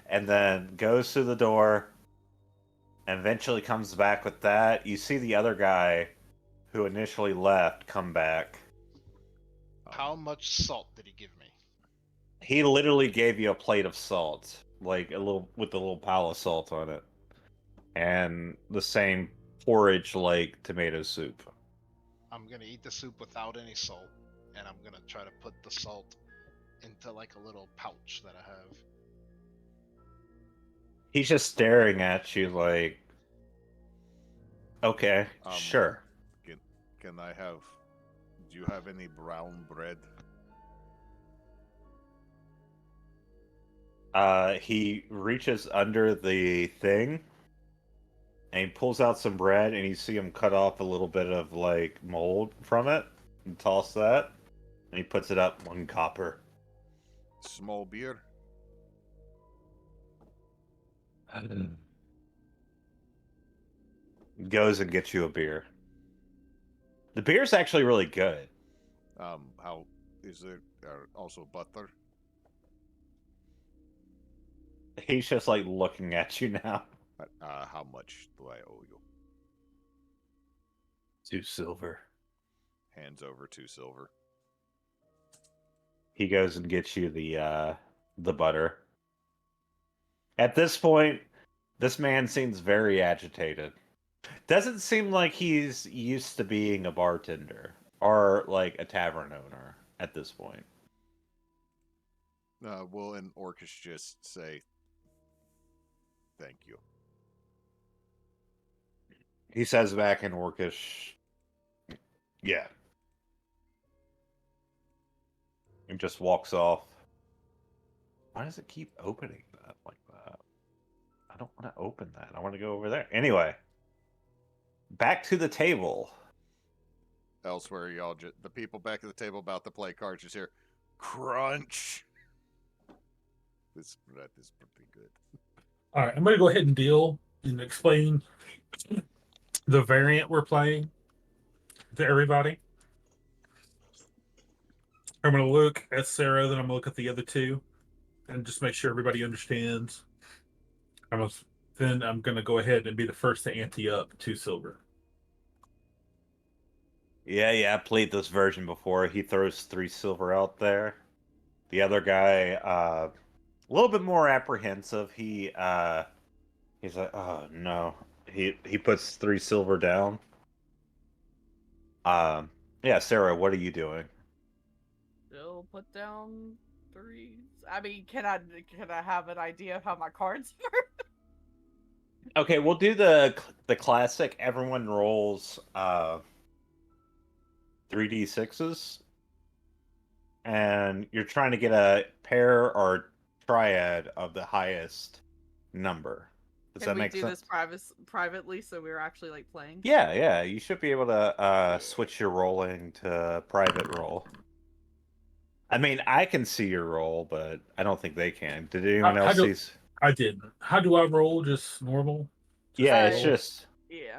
S1: and then goes to the door and eventually comes back with that. You see the other guy who initially left come back.
S6: how much salt did he give me?
S1: He literally gave you a plate of salt, like a little with a little pile of salt on it, and the same porridge like tomato soup.
S6: I'm gonna eat the soup without any salt, and I'm gonna try to put the salt into like a little pouch that I have.
S1: He's just staring at you like, okay, sure.
S2: Can I have? Do you have any brown bread?
S1: He reaches under the thing and he pulls out some bread, and you see him cut off a little bit of like mold from it and toss that, and he puts it up 1 copper.
S2: Small beer.
S1: Goes and gets you a beer. The beer's actually really good.
S2: How is there also butter?
S1: He's just like looking at you now.
S2: How much do I owe you?
S1: 2 silver.
S2: Hands over 2 silver.
S1: He goes and gets you the butter. At this point, this man seems very agitated. Doesn't seem like he's used to being a bartender or like a tavern owner at this point.
S2: Will an Orcish just say, thank you?
S1: He says back in Orcish, yeah. And just walks off. Why does it keep opening that like that? I don't want to open that. I want to go over there. Anyway, back to the table.
S2: Elsewhere, y'all the people back at the table about to play cards just hear crunch. That is pretty good.
S5: All right, I'm going to go ahead and deal and explain the variant we're playing to everybody. I'm going to look at Sarah, then I'm going to look at the other two, and just make sure everybody understands. Then I'm going to go ahead and be the first to ante up 2 silver.
S1: Yeah, I played this version before. He throws 3 silver out there. The other guy, a little bit more apprehensive. He's like, oh no. He puts 3 silver down. Yeah, Sarah, what are you doing?
S3: Still put down 3. I mean, can I have an idea of how my cards are?
S1: Okay, we'll do the classic. Everyone rolls 3d6s, and you're trying to get a pair or triad of the highest number. Does that make sense?
S3: Can we do this privately so we're actually like playing?
S1: Yeah. You should be able to switch your rolling to private roll. I mean, I can see your roll, but I don't think they can. Did anyone else see?
S5: I didn't. How do I roll? Just normal?
S1: Yeah, it's just...
S3: Yeah.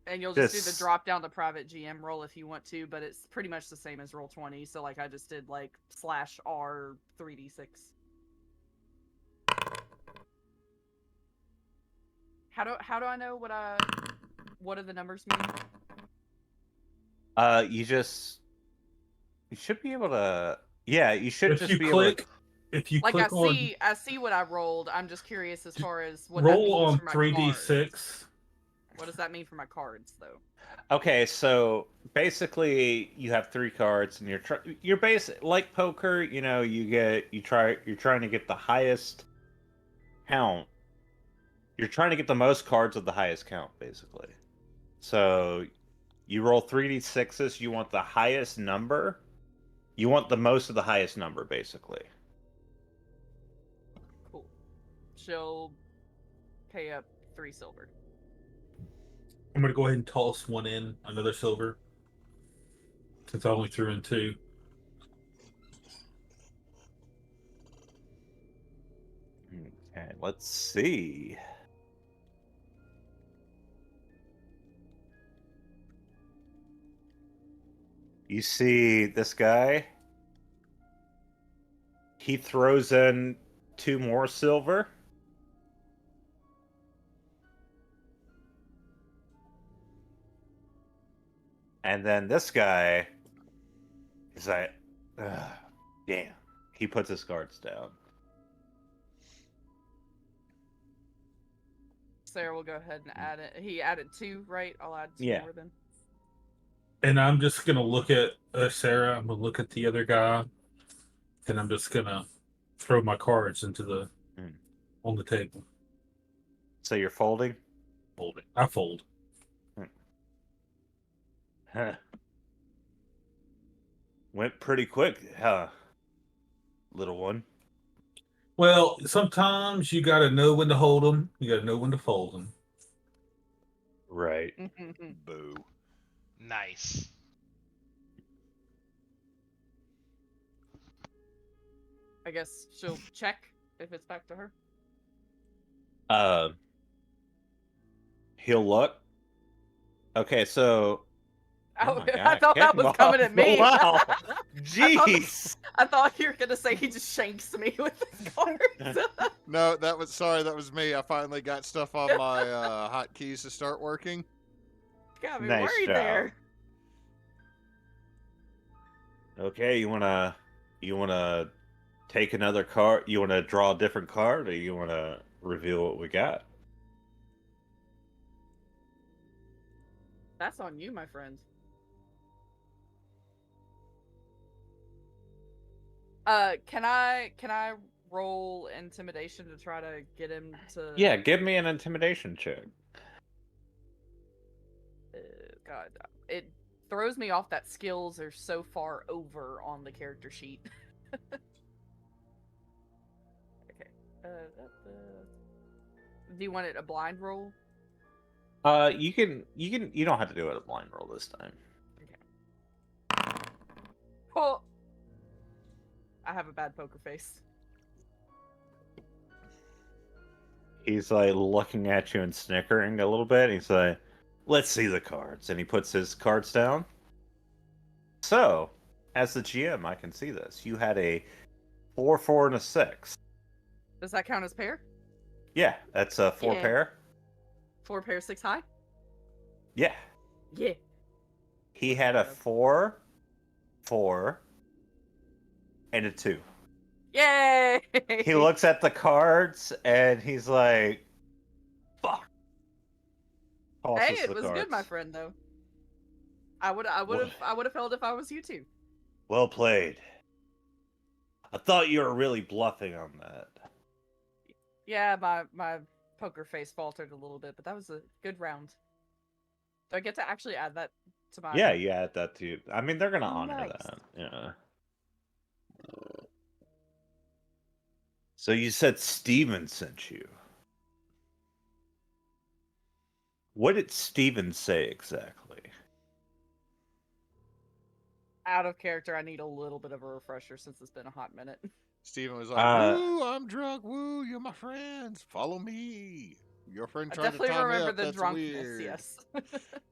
S3: And you'll just do the drop down to private GM roll if you want to, but it's pretty much the same as roll 20. So like I just did like /R 3d6. How do I know what do the numbers mean?
S1: You should be able to. Yeah, you should
S5: if
S1: just
S5: you
S1: be
S5: click,
S1: able to.
S5: If you
S3: like
S5: click
S3: I see what I rolled. I'm just curious as far as what
S5: roll
S3: that means
S5: on
S3: for my
S5: 3d6.
S3: cards. What does that mean for my cards, though?
S1: Okay, so basically you have 3 cards, and you're basic like poker. You know, you're trying to get the highest count. You're trying to get the most cards of the highest count, basically. So you roll 3d6s. You want the highest number. You want the most of the highest number, basically.
S3: Cool. She'll pay up 3 silver.
S5: I'm going to go ahead and toss one in, another silver, since I only threw in 2.
S1: Okay, let's see. You see this guy? He throws in 2 more silver. And then this guy is like, damn. He puts his cards down.
S3: Sarah will go ahead and add it. He added 2, right? I'll add 2 more then.
S5: And I'm just going to look at Sarah. I'm going to look at the other guy. And I'm just going to throw my cards into on the table.
S1: So you're folding?
S5: Folding. I fold.
S1: Huh. Went pretty quick, huh? Little one.
S5: Well, sometimes you got to know when to hold them. You got to know when to fold them.
S1: Right.
S2: Boo.
S6: Nice.
S3: I guess she'll check if it's back to her.
S1: Uh, he'll look. Okay, so oh my
S3: I
S1: god,
S3: thought that was coming at me.
S1: Wow,
S3: I thought,
S1: jeez.
S3: I thought you were gonna say he just shanks me with his cards.
S2: No, that was me. I finally got stuff on my hotkeys to start working.
S3: Got me
S1: Nice
S3: worried
S1: job.
S3: there.
S1: Okay, you wanna take another card? You wanna draw a different card, or you wanna reveal what we got?
S3: That's on you, my friend. Can I roll intimidation to try to get him to?
S1: Yeah, give me an intimidation check.
S3: God, it throws me off that skills are so far over on the character sheet. Okay. Do you want it a blind roll?
S1: You don't have to do it a blind roll this time.
S3: Okay. Well, I have a bad poker face.
S1: He's like looking at you and snickering a little bit. He's like, "Let's see the cards," and he puts his cards down. So, as the GM, I can see this. You had a 4, 4, and a 6.
S3: Does that count as pair?
S1: Yeah, that's a 4
S3: Yeah.
S1: pair.
S3: 4 pair, 6 high?
S1: Yeah.
S3: Yeah.
S1: He had a 4, 4, and a 2.
S3: Yay!
S1: He looks at the cards and he's like, "Fuck." Tosses
S3: Hey, it
S1: the
S3: was
S1: cards.
S3: good, my friend. Though. I would have held if I was you two.
S1: Well played. I thought you were really bluffing on that.
S3: Yeah, my poker face faltered a little bit, but that was a good round. Do I get to actually add that to my?
S1: Yeah, you add that too. I mean, they're gonna honor
S3: Nice.
S1: that. Yeah. So you said Steven sent you. What did Steven say exactly?
S3: Out of character, I need a little bit of a refresher since it's been a hot minute.
S2: Steven was like, "Woo, I'm drunk. Woo, you're my friends. Follow me." Your friend
S3: I
S2: tried to
S3: definitely
S2: tie me
S3: remember
S2: up.
S3: the
S2: That's
S3: drunkenness.
S2: weird.
S3: Yes.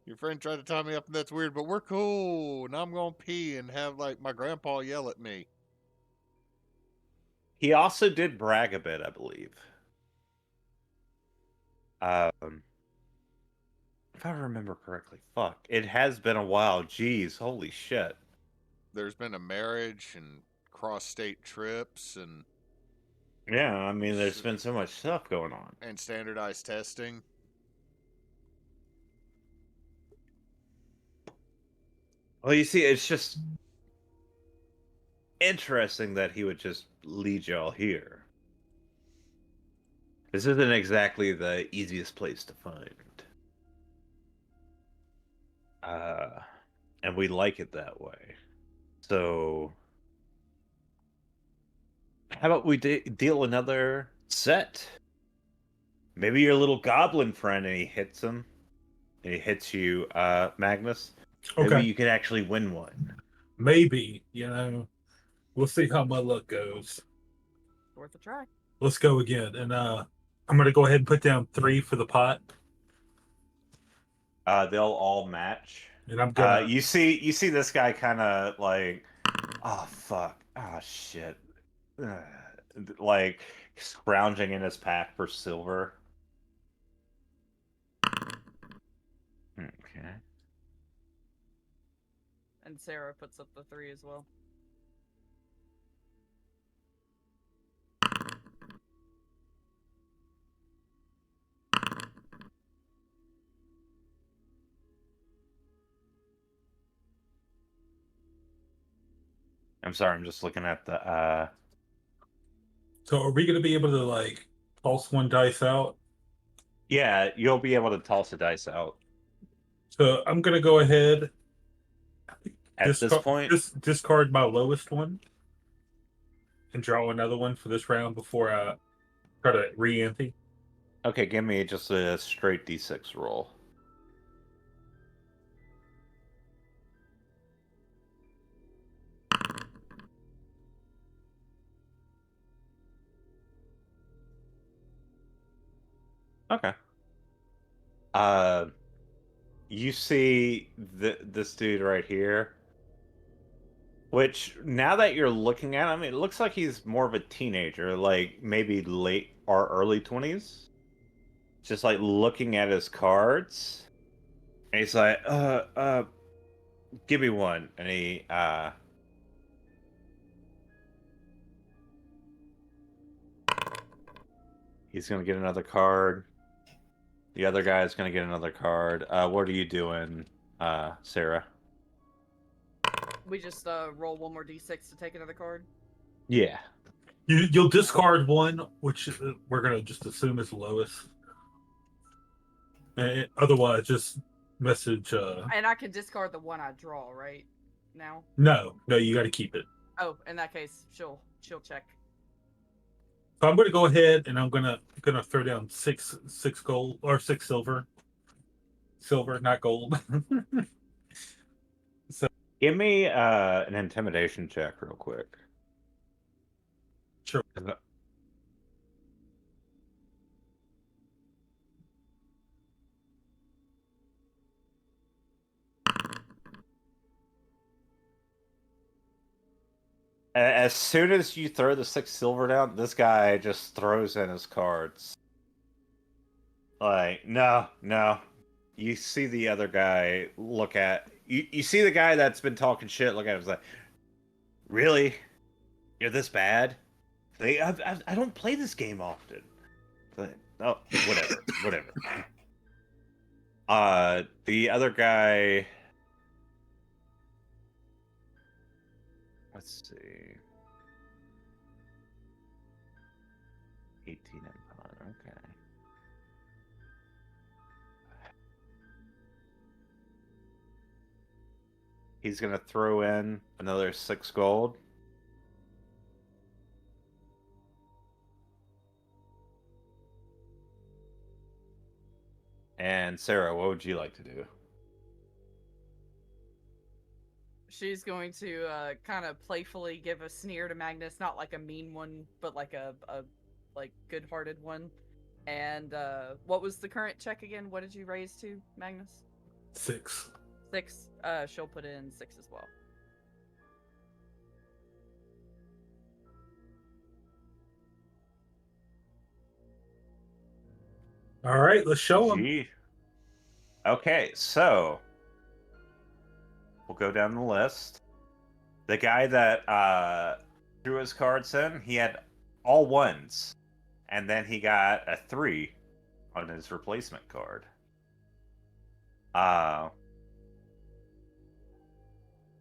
S2: Your friend tried to tie me up, and that's weird. But we're cool. Now I'm gonna pee and have like my grandpa yell at me.
S1: He also did brag a bit, I believe. If I remember correctly. Fuck. It has been a while. Jeez, holy shit.
S2: There's been a marriage and cross-state trips and
S1: Yeah, I mean, there's been so much stuff going on.
S2: standardized testing.
S1: Well, you see, it's just interesting that he would just lead y'all here. This isn't exactly the easiest place to find. And we like it that way. So, how about we deal another set? Maybe your little goblin friend, and he hits him. And he hits you, Magnus. Maybe
S5: Okay.
S1: you can actually win one.
S5: Maybe, we'll see how my luck goes.
S3: Worth a try.
S5: Let's go again. And I'm gonna go ahead and put down 3 for the pot.
S1: They'll all match.
S5: And I'm gonna
S1: you see this guy kind of like, oh fuck, oh shit, like scrounging in his pack for silver. Okay.
S3: And Sarah puts up the 3 as well.
S1: I'm sorry, I'm just looking at the
S5: So are we gonna be able to like toss one dice out?
S1: yeah, you'll be able to toss a dice out
S5: So I'm gonna go ahead
S1: at this point.
S5: discard my lowest one and draw another one for this round before I try to re-ante.
S1: Okay, give me just a straight d6 roll. Okay. You see this dude right here, which now that you're looking at him, it looks like he's more of a teenager, like maybe late or early 20s. Just like looking at his cards, and he's like, give me one. And he's gonna get another card. The other guy's gonna get another card. What are you doing, Sarah?
S3: We just roll one more d6 to take another card.
S1: Yeah.
S5: You'll discard one, which we're gonna just assume is lowest. Otherwise, just message.
S3: And I can discard the one I draw right now.
S5: No, you got to keep it.
S3: Oh, in that case, she'll check.
S5: So I'm going to go ahead and I'm gonna throw down six gold or 6 silver. Silver, not gold.
S1: Give me an intimidation check real quick.
S5: Sure.
S1: As soon as you throw the 6 silver down, this guy just throws in his cards. Like, no. You see the other guy look at you see the guy that's been talking shit look at him, was like, really? You're this bad? I don't play this game often. But, oh, whatever. The other guy. Let's see. 18 empire. Okay. He's gonna throw in another 6 gold. And Sarah, what would you like to do?
S3: She's going to kind of playfully give a sneer to Magnus, not like a mean one, but like a like good-hearted one. And what was the current check again? What did you raise to, Magnus?
S5: 6.
S3: 6. She'll put in 6 as well.
S5: All right, let's show them.
S1: Gee. Okay, so we'll go down the list. The guy that threw his cards in, he had all 1s, and then he got a 3 on his replacement card.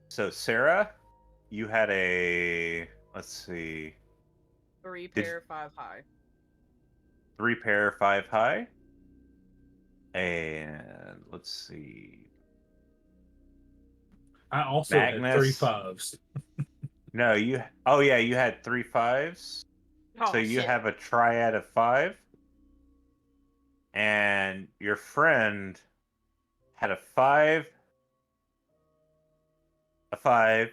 S1: So Sarah, you had a, let's see,
S3: 3 pair, 5 high.
S1: 3 pair, 5 high. And let's see.
S5: I also
S1: Magnus.
S5: had 3 5s.
S1: No, oh yeah, you had 3 5s.
S3: Oh,
S1: So you
S3: shit.
S1: have a triad of 5. And your friend had a 5, a 5,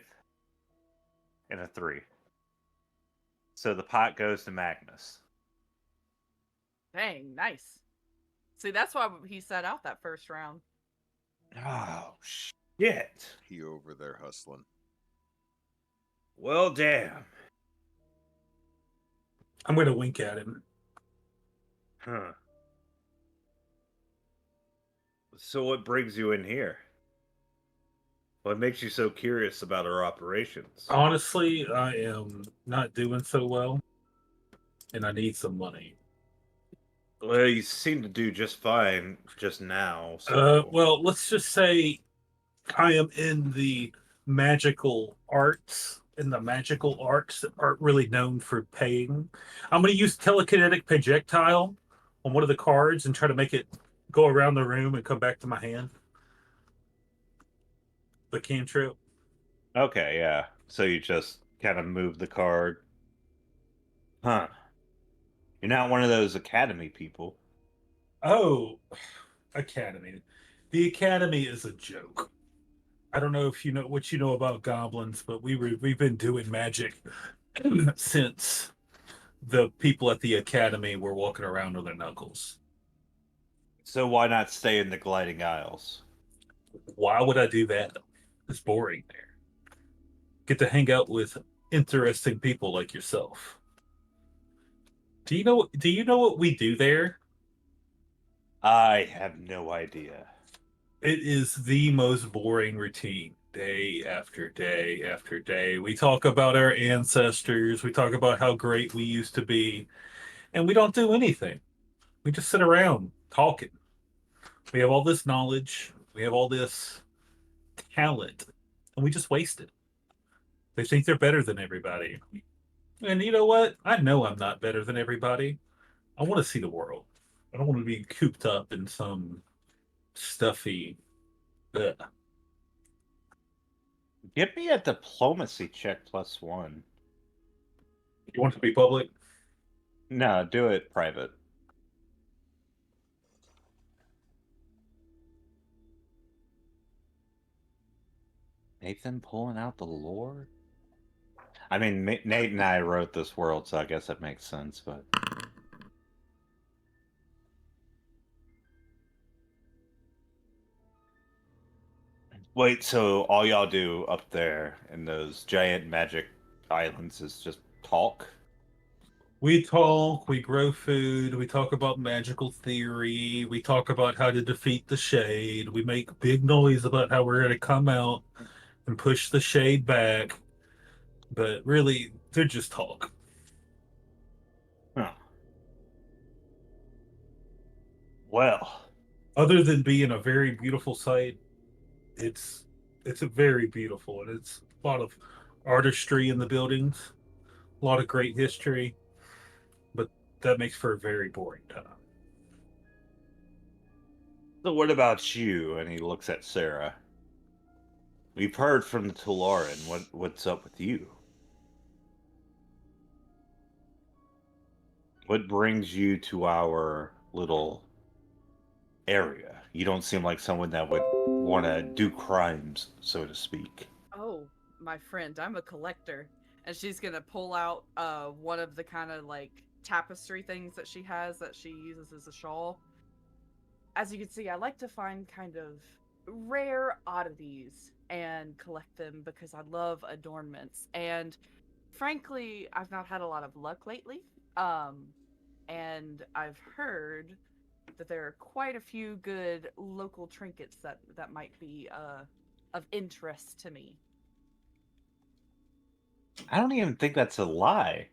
S1: and a 3. So the pot goes to Magnus.
S3: Dang, nice. See, that's why he set out that first round.
S1: Oh, shit.
S2: He over there hustling.
S1: Well, damn.
S5: I'm going to wink at him.
S1: Huh. So what brings you in here? What makes you so curious about our operations?
S5: Honestly, I am not doing so well, and I need some money.
S1: Well, you seem to do just fine just now. So.
S5: Well, let's just say I am in the magical arts, and the magical arts aren't really known for paying. I'm going to use telekinetic projectile on one of the cards and try to make it go around the room and come back to my hand. The cantrip.
S1: Okay, yeah. So you just kind of move the card. Huh. You're not one of those academy people.
S5: Oh, Academy. The Academy is a joke. I don't know if you know what you know about goblins, but we've been doing magic since the people at the Academy were walking around with their knuckles.
S1: So why not stay in the gliding aisles?
S5: Why would I do that? It's boring there. Get to hang out with interesting people like yourself. Do you know what we do there?
S1: I have no idea.
S5: It is the most boring routine, day after day after day. We talk about our ancestors, we talk about how great we used to be, and we don't do anything. We just sit around talking. We have all this knowledge, we have all this talent, and we just waste it. They think they're better than everybody. And you know what? I know I'm not better than everybody. I want to see the world. I don't want to be cooped up in some stuffy. Ugh.
S1: Give me a diplomacy check +1.
S5: You want to be public?
S1: No, do it private. Nathan pulling out the lore? I mean, Nate and I wrote this world, so I guess it makes sense, but... Wait, so all y'all do up there in those giant magic islands is just talk?
S5: We talk, we grow food, we talk about magical theory, we talk about how to defeat the shade, we make big noise about how we're going to come out and push the shade back. But really, they're just talk.
S1: Huh. Well,
S5: Other than being a very beautiful sight, it's it's a very beautiful, and it's a lot of artistry in the buildings, a lot of great history, but that makes for a very boring time.
S1: so what about you? And he looks at Sarah. We've heard from the Tularan. What's up with you? What brings you to our little area? You don't seem like someone that would want to do crimes, so to speak.
S3: Oh, my friend, I'm a collector. And she's gonna pull out one of the kind of like tapestry things that she has that she uses as a shawl. As you can see, I like to find kind of rare oddities and collect them because I love adornments. And frankly, I've not had a lot of luck lately. And I've heard that there are quite a few good local trinkets that might be of interest to me.
S1: I don't even think that's a lie.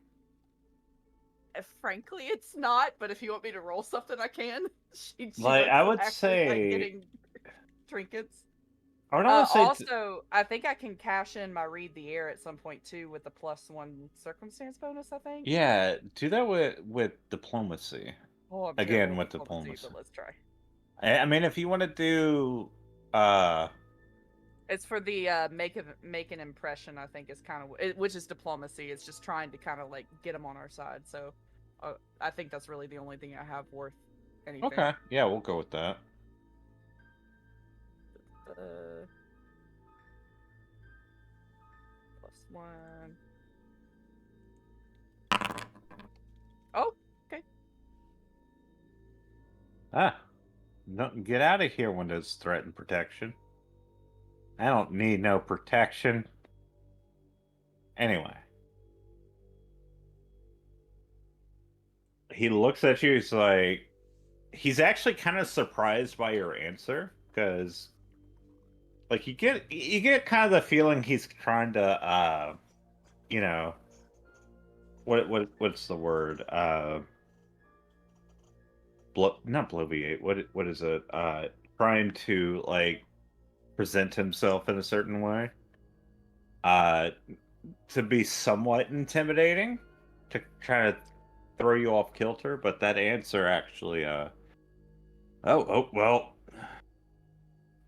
S3: Frankly, it's not. But if you want me to roll something, I can. She
S1: Like,
S3: looks
S1: I would
S3: actually like
S1: say...
S3: getting trinkets.
S1: I would almost say...
S3: Also, I think I can cash in my read the air at some point too with the +1 circumstance bonus. I think.
S1: Yeah, do that with diplomacy.
S3: Oh, I'm
S1: Again,
S3: terrible
S1: with
S3: at diplomacy,
S1: diplomacy.
S3: but let's try.
S1: I mean, if you want to do... Uh,
S3: It's for the make an impression. I think is kind of which is diplomacy. It's just trying to kind of like get them on our side. So, I think that's really the only thing I have worth anything.
S1: okay, yeah, we'll go with that.
S3: +1. Oh, okay.
S1: Ah, no, get out of here when there's threat and protection. I don't need no protection. Anyway. He looks at you, he's like... He's actually kind of surprised by your answer, because... Like, you get kind of the feeling he's trying to, you know... What's the word? Not bloviate. What is it? Trying to, like, present himself in a certain way. To be somewhat intimidating, to try to throw you off kilter, but that answer actually, oh, well,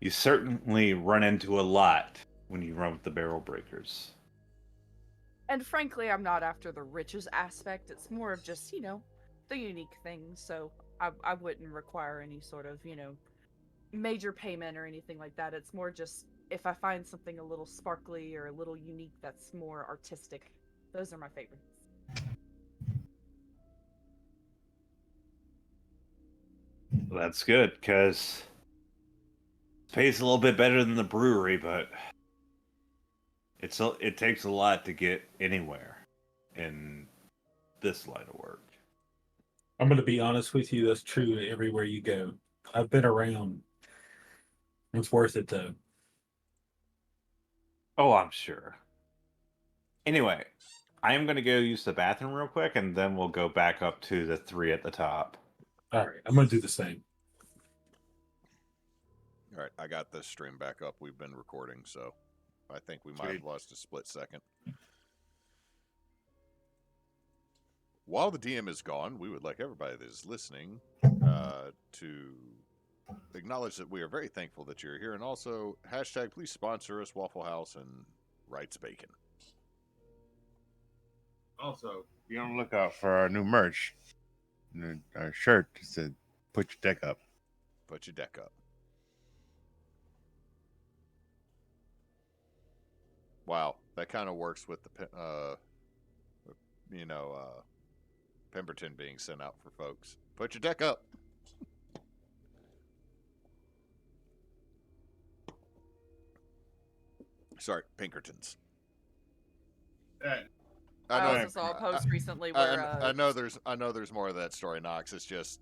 S1: you certainly run into a lot when you run with the barrel breakers.
S3: And frankly, I'm not after the riches aspect. It's more of just, the unique things. So I wouldn't require any sort of, major payment or anything like that. It's more just if I find something a little sparkly or a little unique that's more artistic. Those are my favorites.
S1: That's good, because it pays a little bit better than the brewery, but it takes a lot to get anywhere in this line of work.
S5: I'm going to be honest with you. That's true everywhere you go. I've been around. It's worth it though.
S1: Oh, I'm sure. Anyway, I am going to go use the bathroom real quick, and then we'll go back up to the 3 at the top.
S5: All right, I'm going to do the same.
S2: All right, I got this stream back up. We've been recording, so I think we might have lost a split second. While the DM is gone, we would like everybody that is listening to acknowledge that we are very thankful that you're here, and also hashtag please sponsor us, Waffle House and Wright's Bacon.
S4: Also, be on the lookout for our new merch. Our shirt said, "Put your deck up."
S2: Put your deck up. Wow, that kind of works with the, Pemberton being sent out for folks. Put your deck up. Sorry, Pinkertons.
S3: I also saw a post recently where
S2: I know there's more of that story, Knox. It's just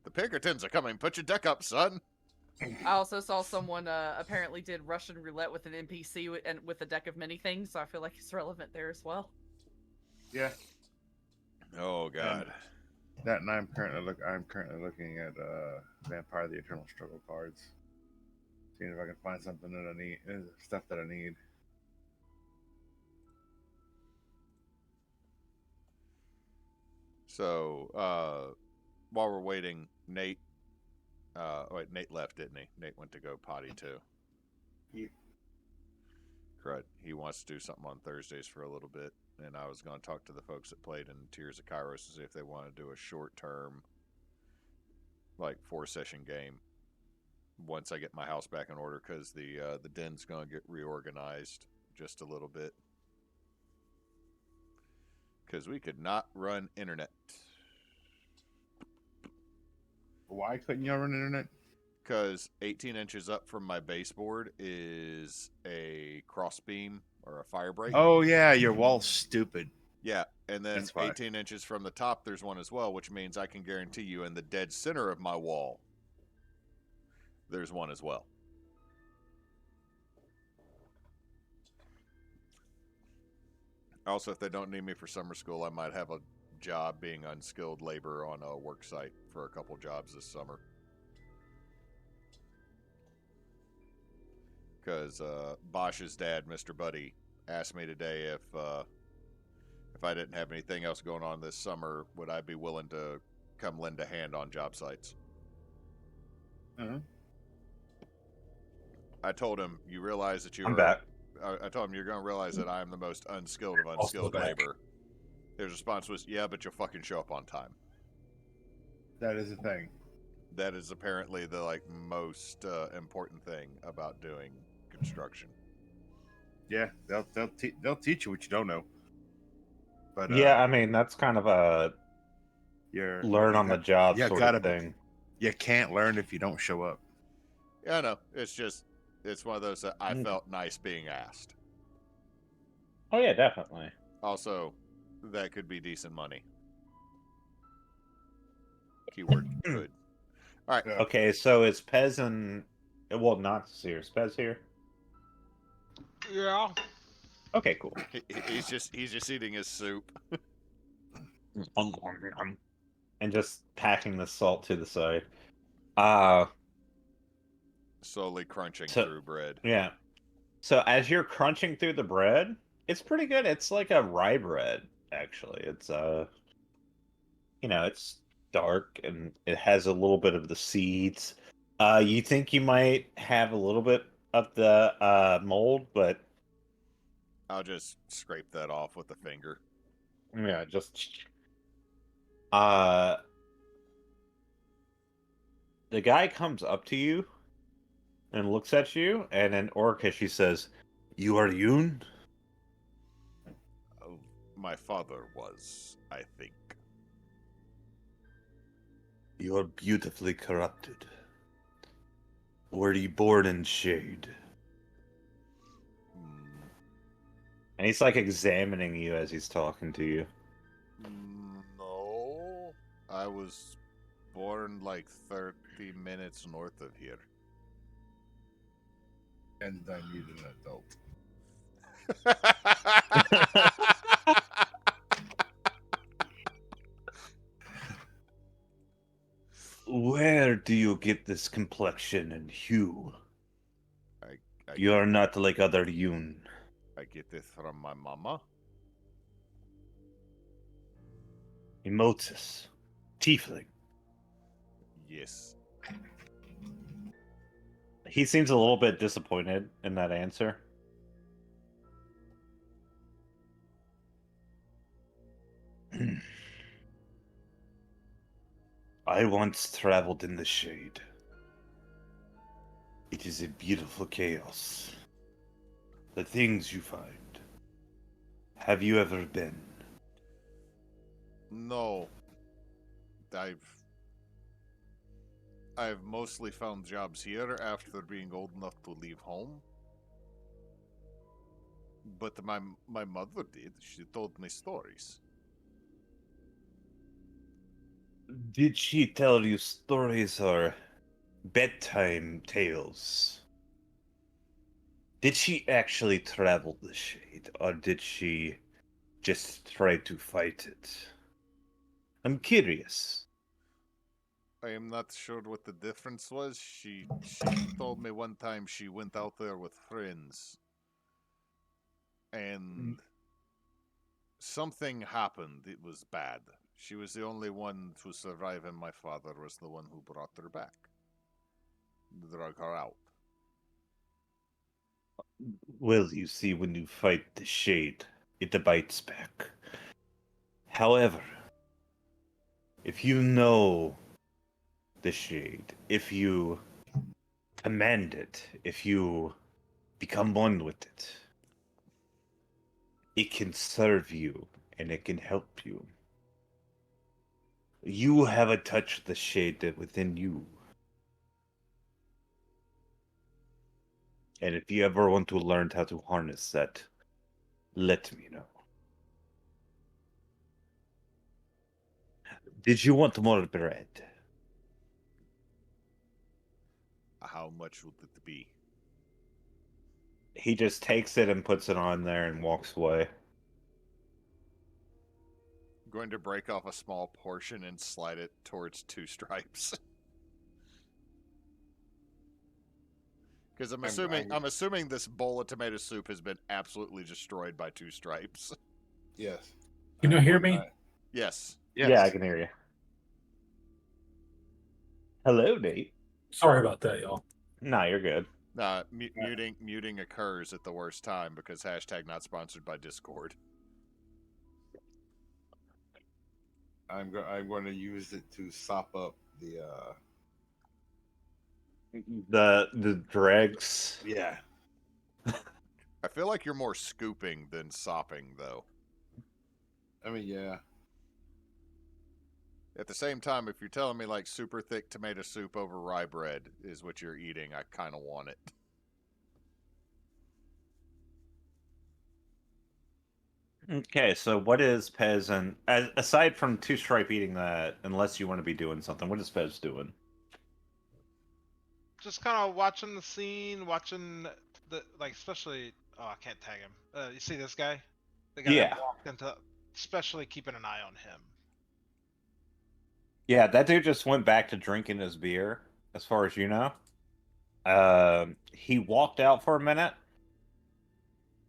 S2: the Pinkertons are coming. Put your deck up, son.
S3: I also saw someone apparently did Russian roulette with an NPC with a deck of many things, so I feel like it's relevant there as well.
S4: Yeah.
S2: Oh God.
S4: That, and I'm currently looking at Vampire: The Eternal Struggle cards, seeing if I can find something that I need, stuff that I need.
S2: So while we're waiting, Nate. Nate left, didn't he? Nate went to go potty too.
S4: Yeah.
S2: Correct. He wants to do something on Thursdays for a little bit, and I was going to talk to the folks that played in Tears of Kairos to see if they want to do a short-term, like 4-session game. Once I get my house back in order, because the den's going to get reorganized just a little bit, because we could not run internet.
S4: Why couldn't y'all run internet?
S2: Because 18 inches up from my baseboard is a crossbeam or a fire break.
S4: Oh yeah, your wall's stupid.
S2: Yeah, and then
S4: That's why.
S2: 18 inches from the top, there's one as well, which means I can guarantee you in the dead center of my wall, there's one as well. Also, if they don't need me for summer school, I might have a job being unskilled labor on a work site for a couple jobs this summer. Because Bosch's dad, Mr. Buddy, asked me today if I didn't have anything else going on this summer, would I be willing to come lend a hand on job sites?
S4: Uh-huh.
S2: I told him, you realize that
S1: I'm back.
S2: I told him, you're going to realize that I am the most unskilled of unskilled
S5: Also back.
S2: labor. His response was, yeah, but you'll fucking show up on time.
S4: That is a thing.
S2: That is apparently the most important thing about doing construction.
S4: Yeah, they'll teach you what you don't know. But
S1: Yeah, I mean, that's kind of a learn on the job sort of thing.
S4: You can't learn if you don't show up.
S2: Yeah, I know. It's one of those that I felt nice being asked.
S1: Oh yeah, definitely.
S2: Also, that could be decent money. Keyword could. All right.
S1: Okay, so is Pez and not here. Is Pez here?
S6: Yeah.
S1: Okay, cool.
S2: He's just eating his soup.
S1: And just packing the salt to the side.
S2: Slowly crunching through bread.
S1: Yeah. So as you're crunching through the bread, it's pretty good. It's like a rye bread, actually. It's it's dark and it has a little bit of the seeds. You think you might have a little bit of the mold, but
S2: I'll just scrape that off with a finger.
S1: yeah, just the guy comes up to you and looks at you, and in Orcish he says, "You are Yoon?"
S2: My father was, I think.
S1: You're beautifully corrupted. Were you born in shade?
S2: Hmm,
S1: And he's like examining you as he's talking to you.
S2: no. I was born like 30 minutes north of here.
S4: And I need an adult.
S1: Where do you get this complexion and hue?
S2: I,
S1: You are not like other Yun.
S2: I get this from my mama.
S1: Emotus. Tiefling.
S2: Yes.
S1: He seems a little bit disappointed in that answer. I once traveled in the shade. It is a beautiful chaos. The things you find. Have you ever been?
S2: No. I've mostly found jobs here after being old enough to leave home. But my mother did. She told me stories.
S1: Did she tell you stories or bedtime tales? Did she actually travel the shade, or did she just try to fight it? I'm curious.
S2: I am not sure what the difference was. She told me one time she went out there with friends and something happened. It was bad. She was the only one to survive, and my father was the one who brought her back. Drug her out.
S1: Well, you see, when you fight the shade, it bites back. However, if you know the shade, if you command it, if you become one with it, it can serve you and it can help you. You have a touch of the shade that within you. And if you ever want to learn how to harness that, let me know. Did you want more bread?
S2: How much would it be?
S1: He just takes it and puts it on there and walks away.
S2: Going to break off a small portion and slide it towards Two Stripes. Because I'm assuming this bowl of tomato soup has been absolutely destroyed by Two Stripes.
S4: Yes.
S5: Can you hear me?
S2: Yes.
S4: Yes.
S1: Yeah, I can hear you. Hello, Nate.
S5: Sorry about that, y'all.
S1: Nah, you're good.
S2: Muting occurs at the worst time because hashtag not sponsored by Discord.
S4: I'm going to use it to sop up
S1: The dregs.
S4: yeah.
S2: I feel like you're more scooping than sopping, though.
S4: I mean, yeah.
S2: At the same time, if you're telling me like super thick tomato soup over rye bread is what you're eating, I kind of want it.
S1: Okay, so what is Pez and aside from Two Stripe eating that, unless you want to be doing something, what is Pez doing?
S6: Just kind of watching the scene, watching the especially. Oh, I can't tag him. You see this guy? The guy
S1: Yeah.
S6: that walked into. Especially keeping an eye on him.
S1: Yeah, that dude just went back to drinking his beer, as far as you know. He walked out for a minute.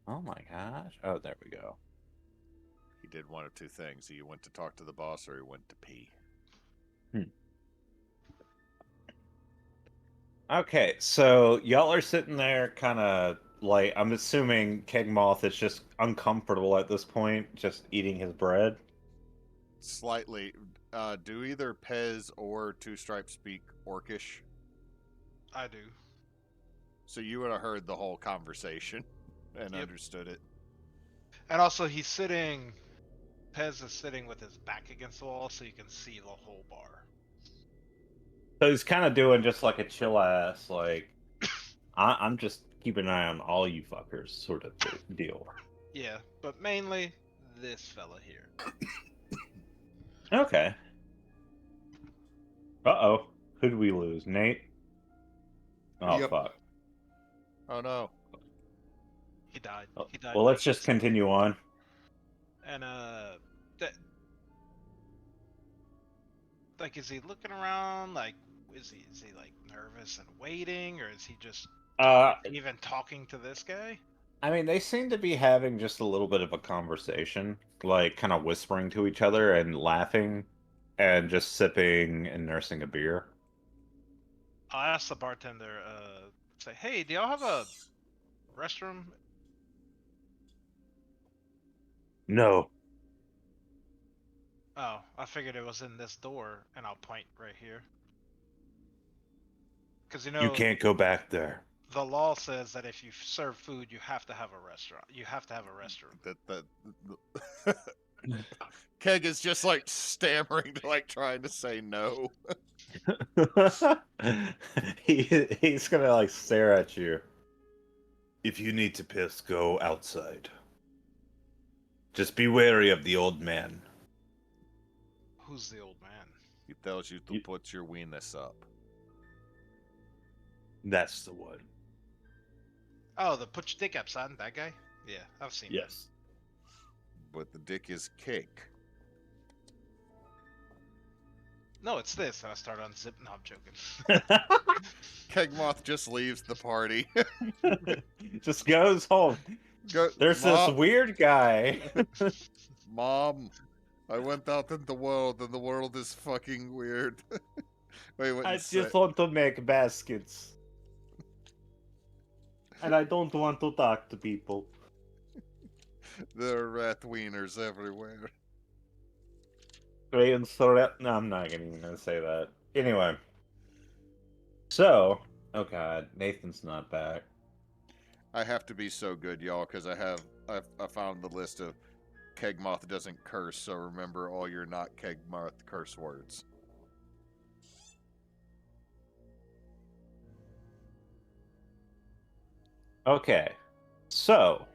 S1: Oh my gosh. Oh, there we go.
S2: He did one of two things. He went to talk to the boss or he went to pee.
S1: Okay, so y'all are sitting there kind of like, I'm assuming Keggmoth is just uncomfortable at this point, just eating his bread.
S2: Slightly. Do either Pez or Two Stripes speak Orcish?
S6: I do.
S2: So you would have heard the whole conversation and
S6: Yep.
S2: understood it.
S6: And also, he's sitting. Pez is sitting with his back against the wall, so you can see the whole bar.
S1: So he's kind of doing just like a chill ass, like, I'm just keeping an eye on all you fuckers sort of deal.
S6: Yeah, but mainly this fella here.
S1: Okay. Uh-oh. Who did we lose? Nate? Oh,
S4: Yep.
S1: fuck.
S2: Oh no.
S6: He died.
S1: Oh,
S6: He died.
S1: well, let's just continue on.
S6: And that, like, is he looking around? Like, is he like nervous and waiting, or is he just even talking to this guy?
S1: I mean, they seem to be having just a little bit of a conversation, like kind of whispering to each other and laughing and just sipping and nursing a beer.
S6: I'll ask the bartender. Say, hey, do y'all have a restroom?
S1: No.
S6: Oh, I figured it was in this door, and I'll point right here. Because
S1: You can't go back there.
S6: the law says that if you serve food, you have to have a restaurant. You have to have a restroom.
S2: Keg is just like stammering, like trying to say no.
S1: He's gonna like stare at you. If you need to piss, go outside. Just be wary of the old man.
S6: Who's the old man?
S2: He tells you to put your weenus up.
S1: That's the one.
S6: Oh, the put your dick up, son. That guy? Yeah, I've seen him.
S1: Yes.
S2: But the dick is cake.
S6: No, it's this. And I start unzipping. No, I'm joking.
S2: Keggmoth just leaves the party.
S1: Just goes home. There's this weird guy.
S2: Mom, I went out in the world and the world is fucking weird. Wait, what
S1: I
S2: you say?
S1: just want to make baskets. And I don't want to talk to people.
S2: There are rat wieners everywhere.
S1: No, I'm not even gonna say that. Anyway. So, oh god, Nathan's not back.
S2: I have to be so good, y'all, because I found the list of Keggmoth doesn't curse, so remember all your not Keggmoth curse words.
S1: Okay. So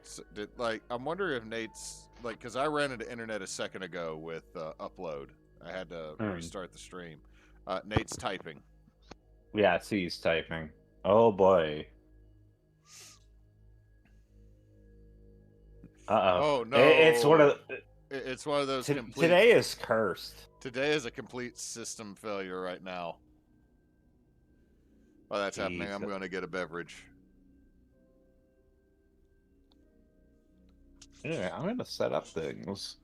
S2: I'm wondering if Nate's because I ran into internet a second ago with upload. I had to restart the stream. Nate's typing.
S1: yeah, I see he's typing. Oh boy. Uh-oh.
S2: Oh no!
S1: It's one of
S2: It's one of those complete.
S1: Today is cursed.
S2: Today is a complete system failure right now. While that's happening, I'm going to get a beverage.
S1: Yeah, I'm gonna set up things.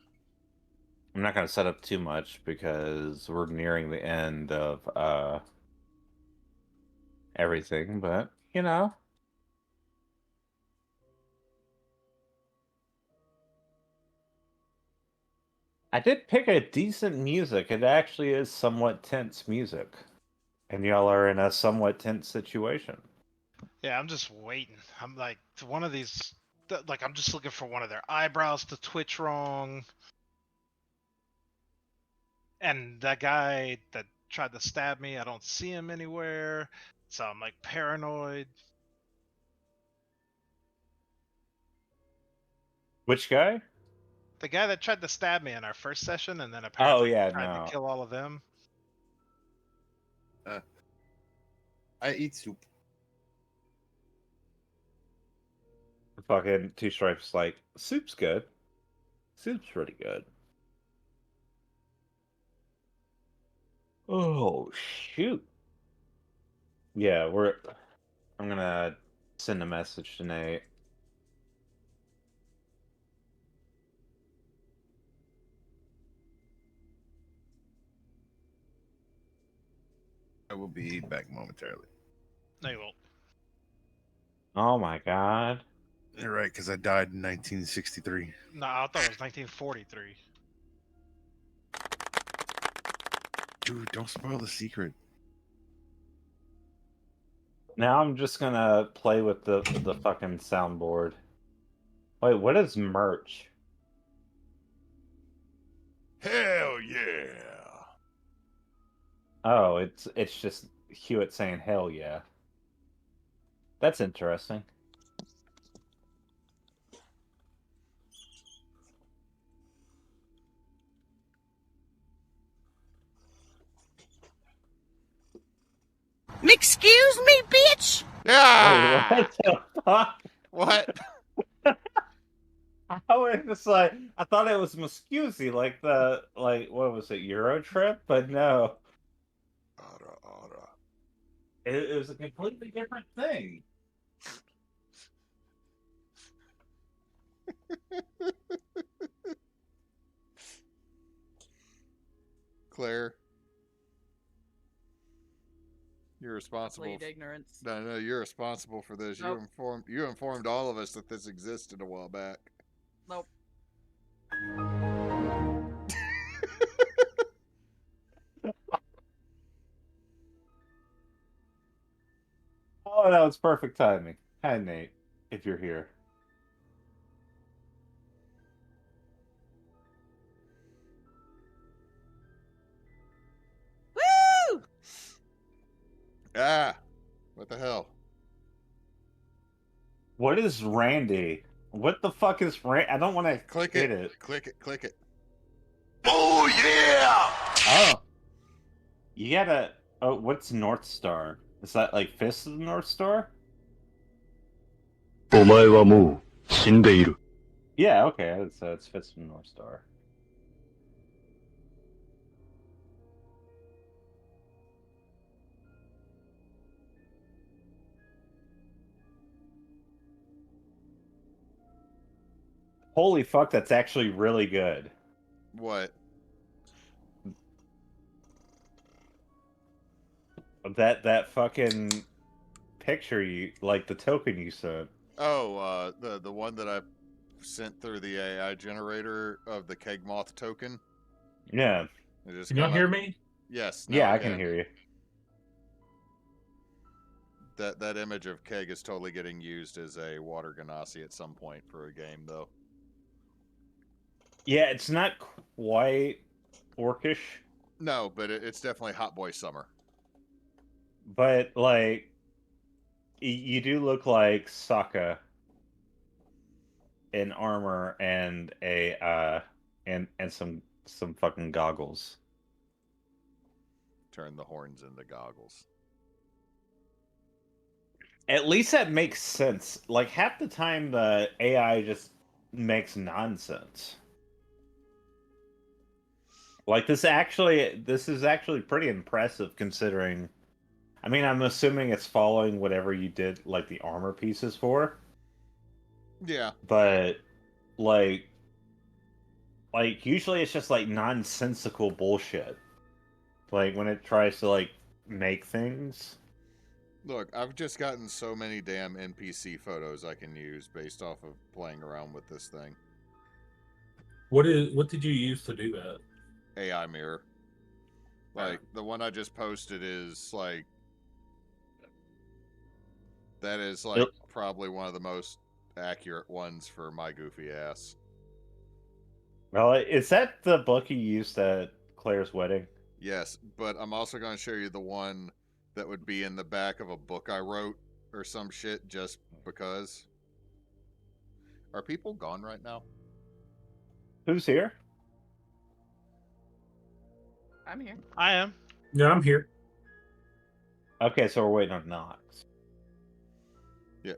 S1: I'm not gonna set up too much because we're nearing the end of everything, but you know. I did pick a decent music. It actually is somewhat tense music. And y'all are in a somewhat tense situation.
S6: Yeah, I'm just waiting. I'm like, one of these, like, I'm just looking for one of their eyebrows to twitch wrong. And that guy that tried to stab me, I don't see him anywhere. So I'm like paranoid.
S1: Which guy?
S6: The guy that tried to stab me in our first session and then apparently tried to kill all of them.
S4: I eat soup.
S1: Fucking Two Stripes like, soup's good. Soup's pretty good. Oh, shoot. Yeah, I'm gonna send a message to Nate.
S4: I will be back momentarily.
S6: No, you won't.
S1: Oh my god.
S4: You're right, because I died in 1963.
S6: No, I thought it was 1943.
S4: Dude, don't spoil the secret.
S1: Now I'm just gonna play with the fucking soundboard. Wait, what is merch?
S2: Hell yeah!
S1: Oh, it's just Hewitt saying hell yeah. That's interesting.
S7: Excuse me, bitch?
S2: Yeah.
S1: Wait, what the fuck?
S2: What?
S1: I was just like, I thought it was Muscusi, like what was it, Euro trip? But no,
S2: Ara, ara.
S1: it was a completely different thing.
S2: Claire, you're responsible.
S3: Complete ignorance.
S2: No, you're responsible for this.
S3: Nope.
S2: You informed all of us that this existed a while back.
S3: Nope.
S1: Oh, that was perfect timing. Hi, Nate, if you're here.
S7: Woo!
S2: Ah, what the hell?
S1: What is Randy? What the fuck is Randy? I don't want to
S2: Click
S1: hit
S2: it.
S1: it.
S2: Click it. Click it.
S7: Oh, yeah!
S1: Oh, you gotta. Oh, what's North Star? Is that like Fist of the North Star?
S8: お前はもう死んでいる。
S1: Yeah, okay, it's Fist of the North Star. Holy fuck, that's actually really good.
S2: What?
S1: That fucking picture you, like the token you sent.
S2: Oh, the one that I sent through the AI generator of the Keggmoth token.
S1: Yeah,
S2: It just
S5: Can y'all
S2: come
S5: hear
S2: up-
S5: me?
S2: Yes. now
S1: yeah, I can hear you.
S2: That image of Keg is totally getting used as a water ganassi at some point for a game, though.
S1: Yeah, it's not quite orcish,
S2: No, but it's definitely Hot Boy Summer.
S1: but like you do look like Sokka in armor and and some fucking goggles.
S2: Turn the horns into goggles.
S1: At least that makes sense. Like half the time the AI just makes nonsense. Like this is actually pretty impressive considering. I mean, I'm assuming it's following whatever you did like the armor pieces for,
S2: Yeah.
S1: but like usually it's just like nonsensical bullshit. Like when it tries to like make things.
S2: Look, I've just gotten so many damn NPC photos I can use based off of playing around with this thing.
S5: What did you use to do that?
S2: AI mirror. Like, the one I just posted is like... That is like
S1: Yep.
S2: probably one of the most accurate ones for my goofy ass.
S1: Well, is that the book you used at Claire's wedding?
S2: Yes, but I'm also going to show you the one that would be in the back of a book I wrote or some shit just because. Are people gone right now?
S1: Who's here?
S3: I'm here.
S6: I am.
S5: Yeah, I'm here.
S1: Okay, so we're waiting on Knox.
S2: Yeah,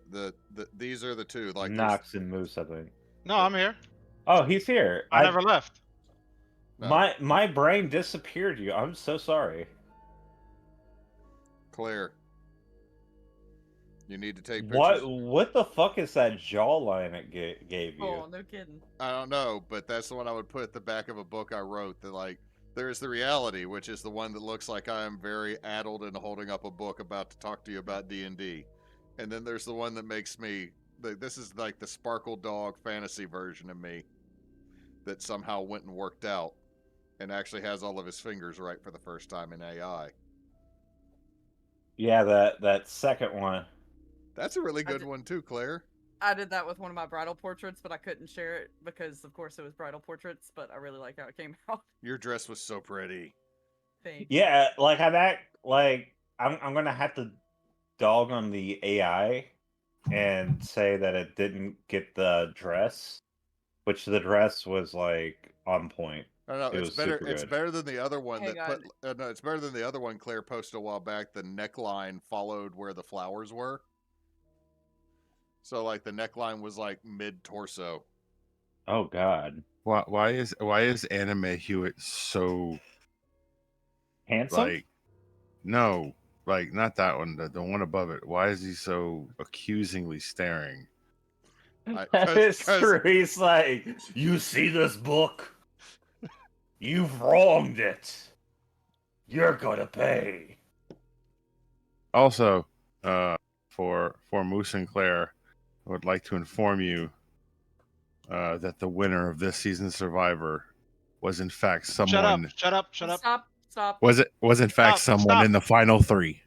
S2: these are the two. Like,
S1: Knox and Moose, I think.
S6: No, I'm here.
S1: Oh, he's here.
S6: I never left.
S2: No.
S1: My brain disappeared. You. I'm so sorry.
S2: Claire, you need to take pictures.
S1: What the fuck is that jawline it gave you?
S3: Oh, no kidding.
S2: I don't know, but that's the one I would put at the back of a book I wrote. That like, there's the reality, which is the one that looks like I am very addled and holding up a book about to talk to you about D&D, and then there's the one that makes me. This is like the Sparkle Dog fantasy version of me that somehow went and worked out, and actually has all of his fingers right for the first time in AI.
S1: Yeah, that second one.
S2: That's a really good one too, Claire.
S3: I did that with one of my bridal portraits, but I couldn't share it because, of course, it was bridal portraits. But I really like how it came out.
S2: Your dress was so pretty.
S3: think.
S1: Yeah, like I'm gonna have to dog on the AI and say that it didn't get the dress, which the dress was like on point.
S2: I know
S1: It
S2: it's
S1: was
S2: better.
S1: super
S2: It's
S1: good.
S2: better than the other one
S3: Hang
S2: that put. No, it's better than the other one Claire posted a while back. The neckline followed where the flowers were. So like the neckline was like mid torso.
S1: Oh God,
S4: Why is Anime Hewitt so
S1: handsome?
S4: like no, like not that one, the one above it. Why is he so accusingly staring?
S1: It's true. He's like, you see this book? You've wronged it. You're gonna pay.
S4: Also, for Moose and Claire, I would like to inform you that the winner of this season's Survivor was in fact someone.
S6: Shut up!
S3: Stop.
S4: Was in fact someone in the final 3.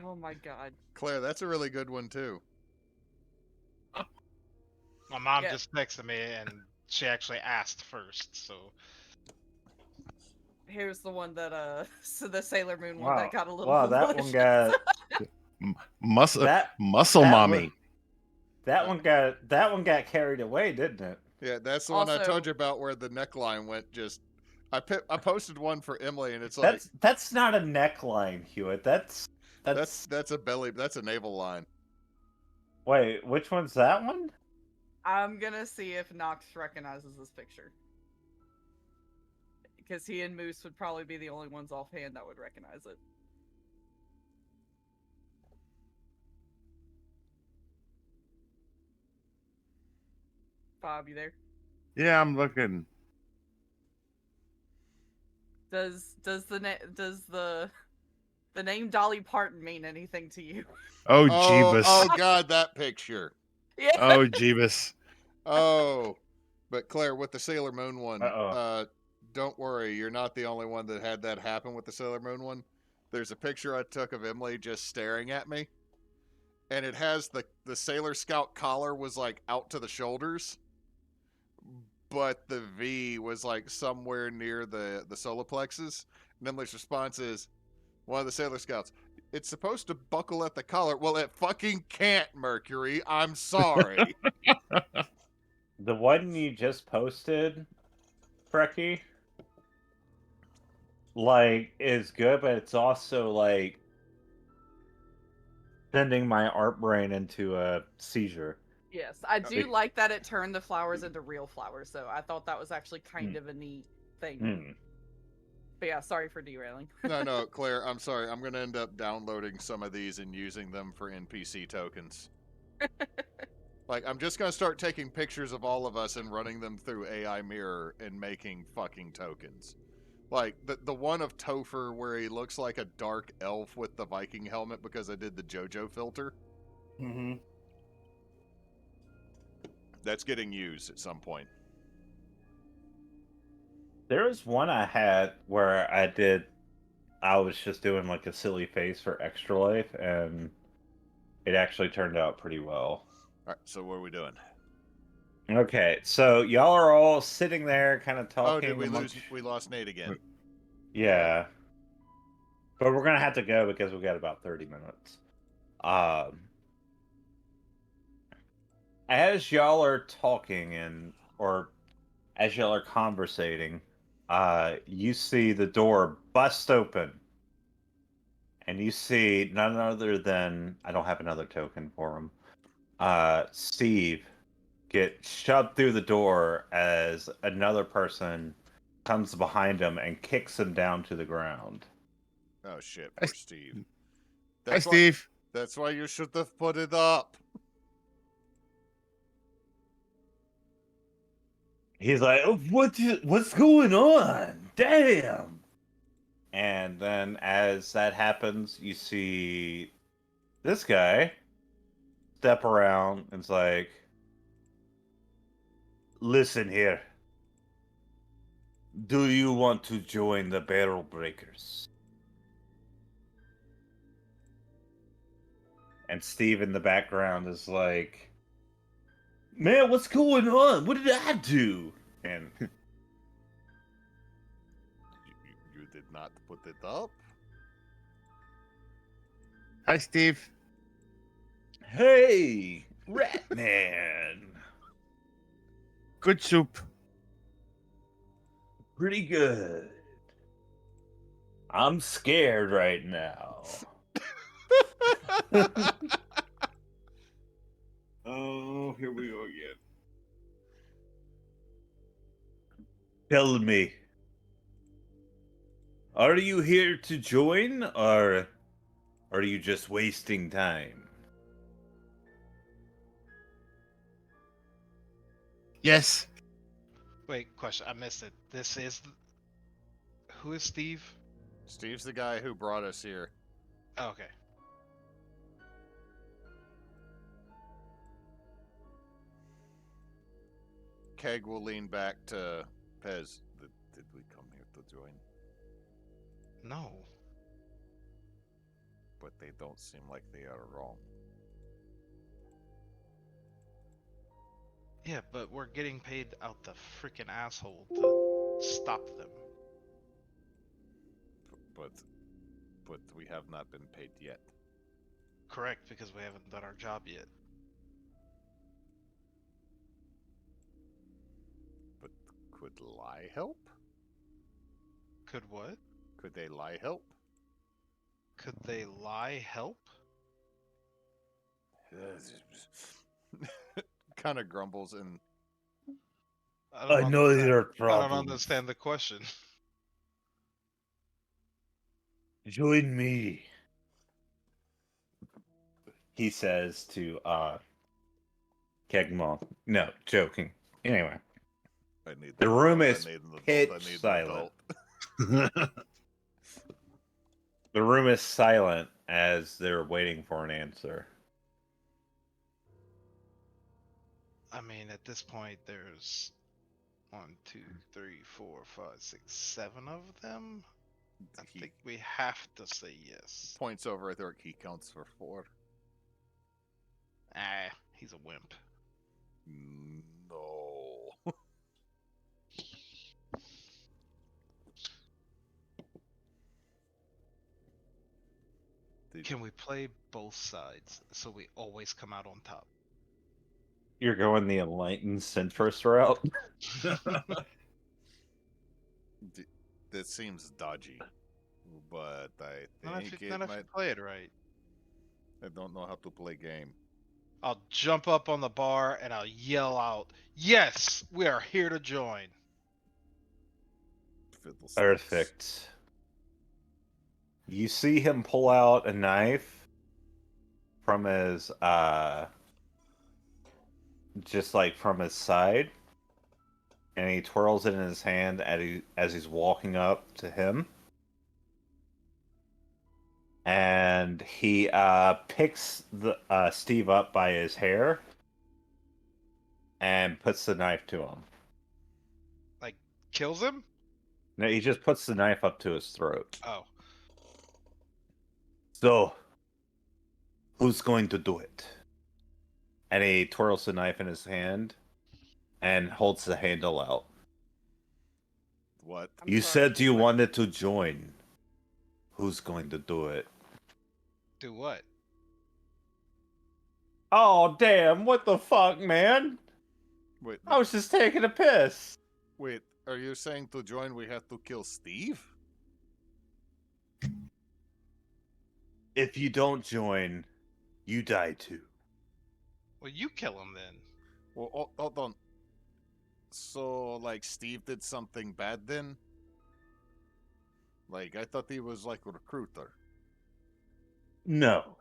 S3: Oh my God.
S2: Claire, that's a really good one too.
S6: My mom
S3: Yeah.
S6: just texted me and she actually asked first, so
S3: Here's the one that so the Sailor Moon one
S1: Wow.
S3: that got a little
S1: Wow, that one got
S4: Muscle
S1: that
S4: mommy.
S1: That one got carried away, didn't it?
S2: Yeah, that's the one I
S3: Also-
S2: told you about where the neckline went just. I posted one for Emily and it's like
S1: That's not a neckline, Hewitt. That's
S2: that's a belly. That's a navel line.
S1: Wait, which one's that one?
S3: I'm gonna see if Nox recognizes this picture. Because he and Moose would probably be the only ones offhand that would recognize it. Bob, you there?
S4: Yeah, I'm looking.
S3: Does the name Dolly Parton mean anything to you?
S4: Oh Jeebus.
S2: Oh God, that picture.
S3: Yeah.
S4: Oh Jeebus.
S2: Oh, but Claire, with the Sailor Moon one,
S1: Uh-oh.
S2: don't worry, you're not the only one that had that happen with the Sailor Moon one. There's a picture I took of Emily just staring at me, and it has the Sailor Scout collar was like out to the shoulders, but the V was like somewhere near the solar plexus. And Emily's response is, one of the Sailor Scouts, it's supposed to buckle at the collar. Well, it fucking can't, Mercury. I'm sorry.
S1: The one you just posted, Freki, like, is good, but it's also like sending my art brain into a seizure.
S3: Yes, I do like that it turned the flowers into real flowers, so I thought that was actually kind of a neat thing. But yeah, sorry for derailing.
S2: No, Claire, I'm sorry. I'm going to end up downloading some of these and using them for NPC tokens. Like, I'm just going to start taking pictures of all of us and running them through AI Mirror and making fucking tokens. Like, the one of Topher where he looks like a dark elf with the Viking helmet because I did the JoJo filter.
S4: Mm-hmm.
S2: That's getting used at some point.
S1: There was one I had where I was just doing like a silly face for Extra Life, and it actually turned out pretty well.
S2: All right, so what are we doing?
S1: Okay, so y'all are all sitting there kind of talking.
S2: Oh, did we
S1: amongst...
S2: lose? We lost Nate again.
S1: Yeah. But we're going to have to go because we got about 30 minutes. As y'all are talking or as y'all are conversating, you see the door bust open. And you see none other than, I don't have another token for him, Steve get shoved through the door as another person comes behind him and kicks him down to the ground.
S2: Oh shit, poor Steve.
S4: Hi, Steve.
S2: That's why you should have put it up.
S1: He's like, oh, what's going on? Damn! And then as that happens, you see this guy step around and it's like, listen here. Do you want to join the Barrel Breakers? And Steve in the background is like, man, what's going on? What did I do? And
S2: You did not put it up.
S4: Hi, Steve.
S1: Hey, Ratman.
S4: Good soup.
S1: Pretty good. I'm scared right now.
S4: Oh, here we go again.
S1: Tell me, are you here to join, or are you just wasting time?
S4: Yes.
S6: Wait, question. I missed it. This is. Who is Steve?
S2: Steve's the guy who brought us here.
S6: Oh, okay.
S2: Keg will lean back to Pez. Did we come here to join?
S6: No.
S2: But they don't seem like they are wrong.
S6: Yeah, but we're getting paid out the freaking asshole to stop them.
S2: But we have not been paid yet.
S6: Correct, because we haven't done our job yet.
S2: But could lie help?
S6: Could what?
S2: Could they lie help?
S6: Could they lie help?
S2: Kind of grumbles and
S1: I know your
S6: I
S1: problem.
S6: don't understand the question.
S1: Join me, he says to Keggmoth. No, joking. Anyway,
S2: I need
S1: the room is
S2: I need an adult.
S1: pitch
S2: I need an
S1: silent.
S2: adult.
S1: The room is silent as they're waiting for an answer.
S6: I mean, at this point, there's 1, 2, 3, 4, 5, 6, 7 of them. I
S2: He
S6: think we have to say yes.
S2: points over at Dirk. He counts for 4.
S6: Ah, he's a wimp.
S2: No.
S6: Can we play both sides so we always come out on top?
S1: You're going the enlightened centrist route.
S2: That seems dodgy, but I
S6: Not
S2: think
S6: if you,
S2: it
S6: not if you
S2: might.
S6: play it right.
S2: I don't know how to play game.
S6: I'll jump up on the bar and I'll yell out, "Yes, we are here to join."
S2: Fiddlesticks.
S1: Perfect. You see him pull out a knife from his just like from his side, and he twirls it in his hand as he's walking up to him. And he picks the Steve up by his hair and puts the knife to him.
S6: Like, kills him?
S1: No, he just puts the knife up to his throat.
S6: Oh.
S1: So, who's going to do it? And he twirls the knife in his hand and holds the handle out.
S2: What?
S3: I'm
S1: You
S3: sorry,
S1: said you
S3: what?
S1: wanted to join. Who's going to do it?
S6: Do what?
S1: Oh, damn, what the fuck, man?
S2: Wait.
S1: I was just taking a piss.
S2: Wait. Are you saying to join we have to kill Steve?
S1: If you don't join, you die too.
S6: Well, you kill him then.
S2: Well, hold on. So, like, Steve did something bad then? Like, I thought he was like a recruiter.
S1: No.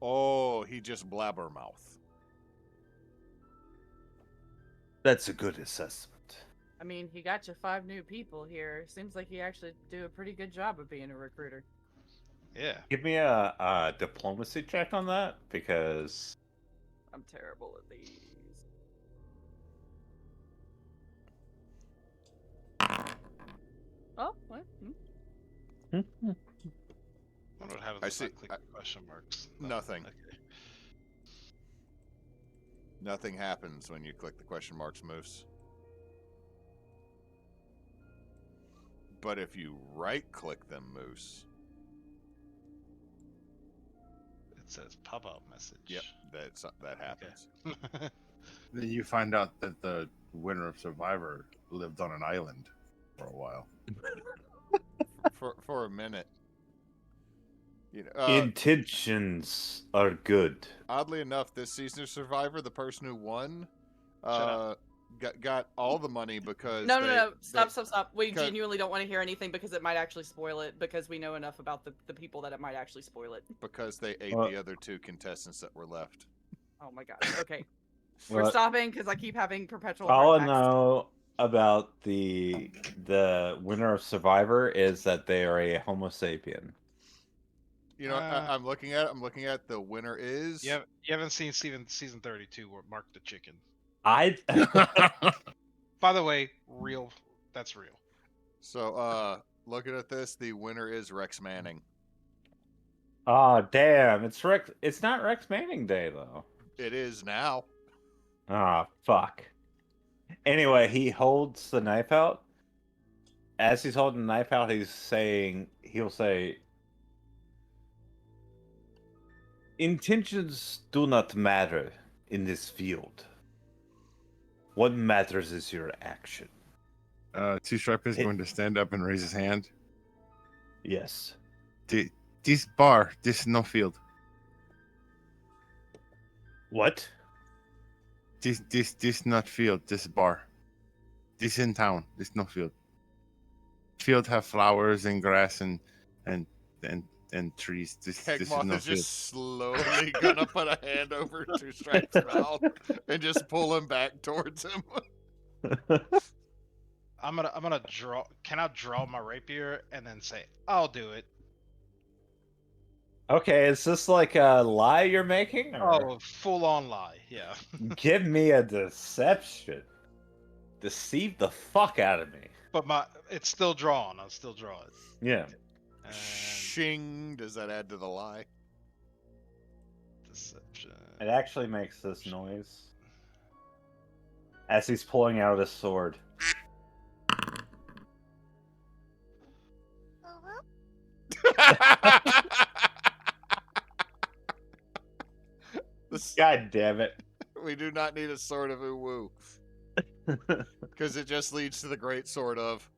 S2: Oh, he just blabbermouth.
S1: That's a good assessment.
S3: I mean, he got you 5 new people here. Seems like he actually do a pretty good job of being a recruiter.
S6: Yeah.
S1: Give me a diplomacy check on that, because
S3: I'm terrible at these. Oh, what?
S6: What would happen
S2: I
S6: if
S2: see-
S6: I click the question marks?
S2: Nothing.
S6: Okay.
S2: Nothing happens when you click the question marks, Moose. But if you right-click them, Moose,
S6: It says pop-up message.
S2: yep, that happens.
S4: Then you find out that the winner of Survivor lived on an island for a while.
S2: For a minute. You know,
S1: Intentions are good.
S2: oddly enough, this season of Survivor, the person who won
S6: Shut up.
S2: got all the money because
S3: No. Stop. We
S2: 'cause-
S3: genuinely don't want to hear anything because it might actually spoil it, because we know enough about the people that it might actually spoil it.
S2: because they ate
S1: Well-
S2: the other two contestants that were left.
S3: Oh my god. Okay. We're
S1: Well,
S3: stopping because I keep having perpetual
S1: all
S3: heart
S1: I
S3: attacks.
S1: know about the winner of Survivor is that they are a Homo sapien.
S2: You know, I'm looking at it. I'm looking at the winner is.
S6: You haven't seen season 32 where Mark the Chicken.
S1: I
S6: By the way, real. That's real.
S2: So, looking at this, the winner is Rex Manning.
S1: Oh damn! It's Rex. It's not Rex Manning Day though.
S2: It is now.
S1: Ah fuck. Anyway, he holds the knife out. As he's holding the knife out, he'll say, "Intentions do not matter in this field. What matters is your action."
S4: Two Stripe is
S1: It-
S4: going to stand up and raise his hand.
S1: Yes.
S4: This bar, this no field.
S1: What?
S4: This not field. This bar. This in town. This no field. Field have flowers and grass and trees. This is
S2: Keggmoth
S4: no
S2: is
S4: field.
S2: just slowly gonna put a hand over Two Stripes' mouth and just pull him back towards him.
S6: I'm gonna draw. Can I draw my rapier and then say, "I'll do it"?
S1: Okay, is this like a lie you're making? Or...
S6: Oh, full on lie. Yeah.
S1: Give me a deception. Deceive the fuck out of me.
S6: But it's still drawn. I'll still draw it.
S1: Yeah.
S6: And
S2: Shing. Does that add to the lie?
S6: deception.
S1: It actually makes this noise as he's pulling out his sword. God damn it.
S2: We do not need a sword of uwu. Because it just leads to the great sword of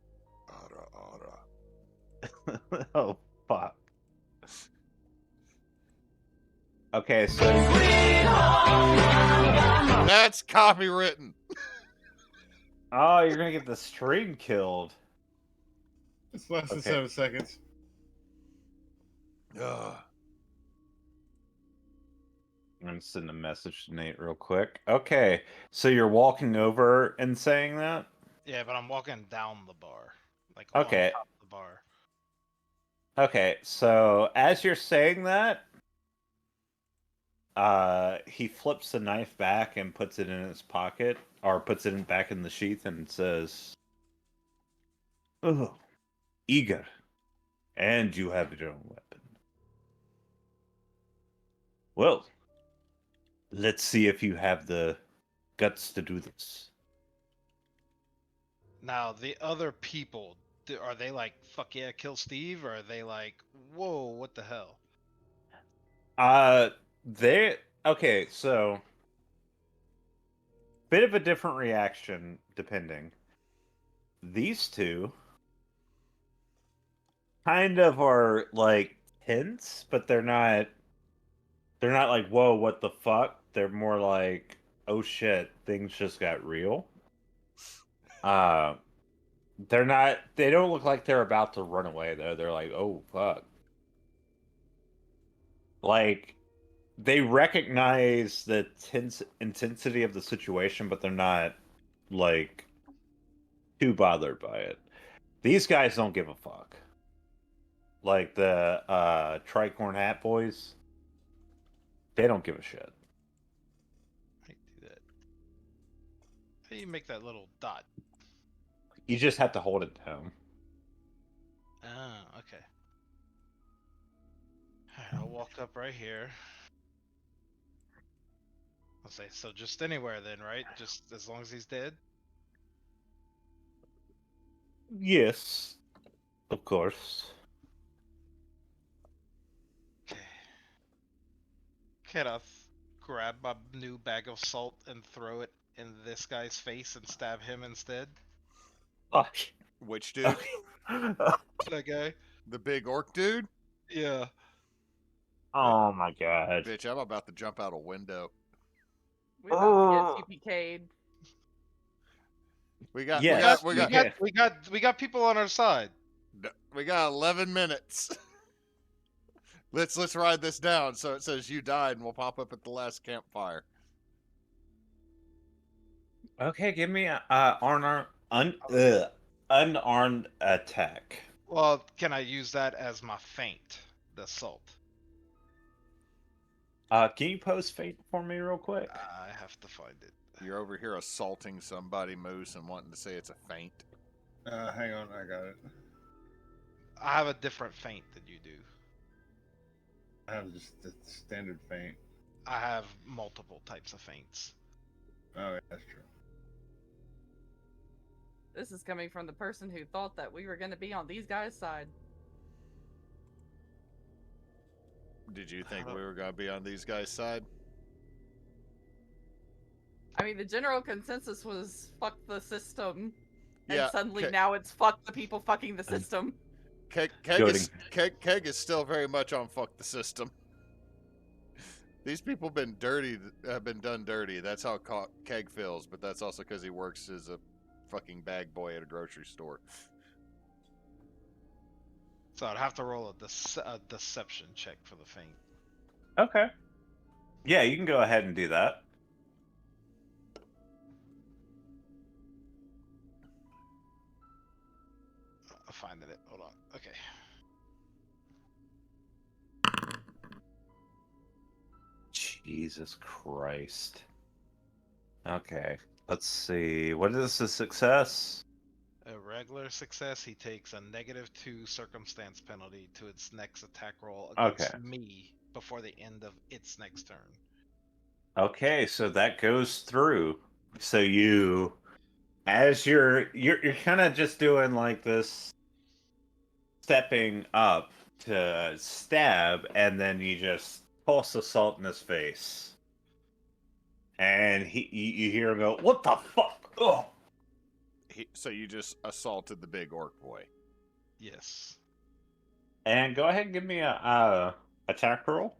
S2: Ara Ara.
S1: Oh, fuck. Okay, so...
S2: That's copywritten.
S1: Oh, you're gonna get the stream killed.
S4: It's less than
S1: Okay.
S4: 7 seconds.
S2: Ugh.
S1: I'm gonna send a message to Nate real quick. Okay, so you're walking over and saying that?
S6: Yeah, but I'm walking down the bar, like
S1: Okay.
S6: on top of the bar.
S1: Okay, so as you're saying that, he flips the knife back and puts it in his pocket, or puts it back in the sheath, and says, "Oh, eager, and you have your own weapon. Well, let's see if you have the guts to do this."
S6: Now the other people, are they like "fuck yeah, kill Steve"? Or are they like "whoa, what the hell"?
S1: Okay, so bit of a different reaction depending. These two kind of are like tense, but they're not like, whoa, what the fuck? They're more like, oh shit, things just got real. They don't look like they're about to run away though. They're like, oh fuck. Like they recognize the intensity of the situation, but they're not like too bothered by it. These guys don't give a fuck. Like the tricorn hat boys, they don't give a shit.
S6: How do you do that? How do you make that little dot?
S1: You just have to hold it down.
S6: Oh, okay. Alright, I'll walk up right here. I'll say, so just anywhere then, right? Just as long as he's dead?
S1: Yes. Of course.
S6: Okay. Can I grab my new bag of salt and throw it in this guy's face and stab him instead?
S1: Fuck.
S2: Which dude?
S6: That guy?
S2: The big orc dude?
S6: Yeah.
S1: Oh my god.
S2: Bitch, I'm about to jump out a window.
S3: We're about to get TPK'd.
S2: We got
S1: Yes,
S2: we
S1: you
S2: got
S1: can.
S6: We got people on our side.
S2: we got 11 minutes. Let's ride this down so it says you died and we'll pop up at the last campfire.
S1: Okay, give me a unarmed attack.
S6: Well, can I use that as my feint? The salt.
S1: Can you post fate for me real quick?
S6: I have to find it.
S2: You're over here assaulting somebody, Moose, and wanting to say it's a feint.
S4: Hang on, I got it.
S6: I have a different feint than you do.
S4: I have just the standard feint.
S6: I have multiple types of feints.
S4: Oh, yeah, that's true.
S3: This is coming from the person who thought that we were going to be on these guys' side.
S2: Did you think we were going to be on these guys' side?
S3: I mean, the general consensus was fuck the system. And
S2: Yeah,
S3: suddenly now it's fuck the people fucking the system.
S2: Keg is still very much on fuck the system. These people have been done dirty. That's how Keg feels, but that's also because he works as a fucking bag boy at a grocery store.
S6: So I'd have to roll a deception check for the feint.
S1: Okay. Yeah, you can go ahead and do that.
S6: I'll find it. Hold on. Okay.
S1: Jesus Christ. Okay. Let's see. What is a success?
S6: A regular success, he takes a -2 circumstance penalty to its next attack roll against me before the end of its next turn.
S1: Okay, so that goes through. So you, as you're kind of just doing like this, stepping up to stab, and then you just toss the salt in his face, and you hear him go, "What the fuck?" Oh.
S2: So you just assaulted the big orc boy.
S6: Yes.
S1: And go ahead and give me a attack roll.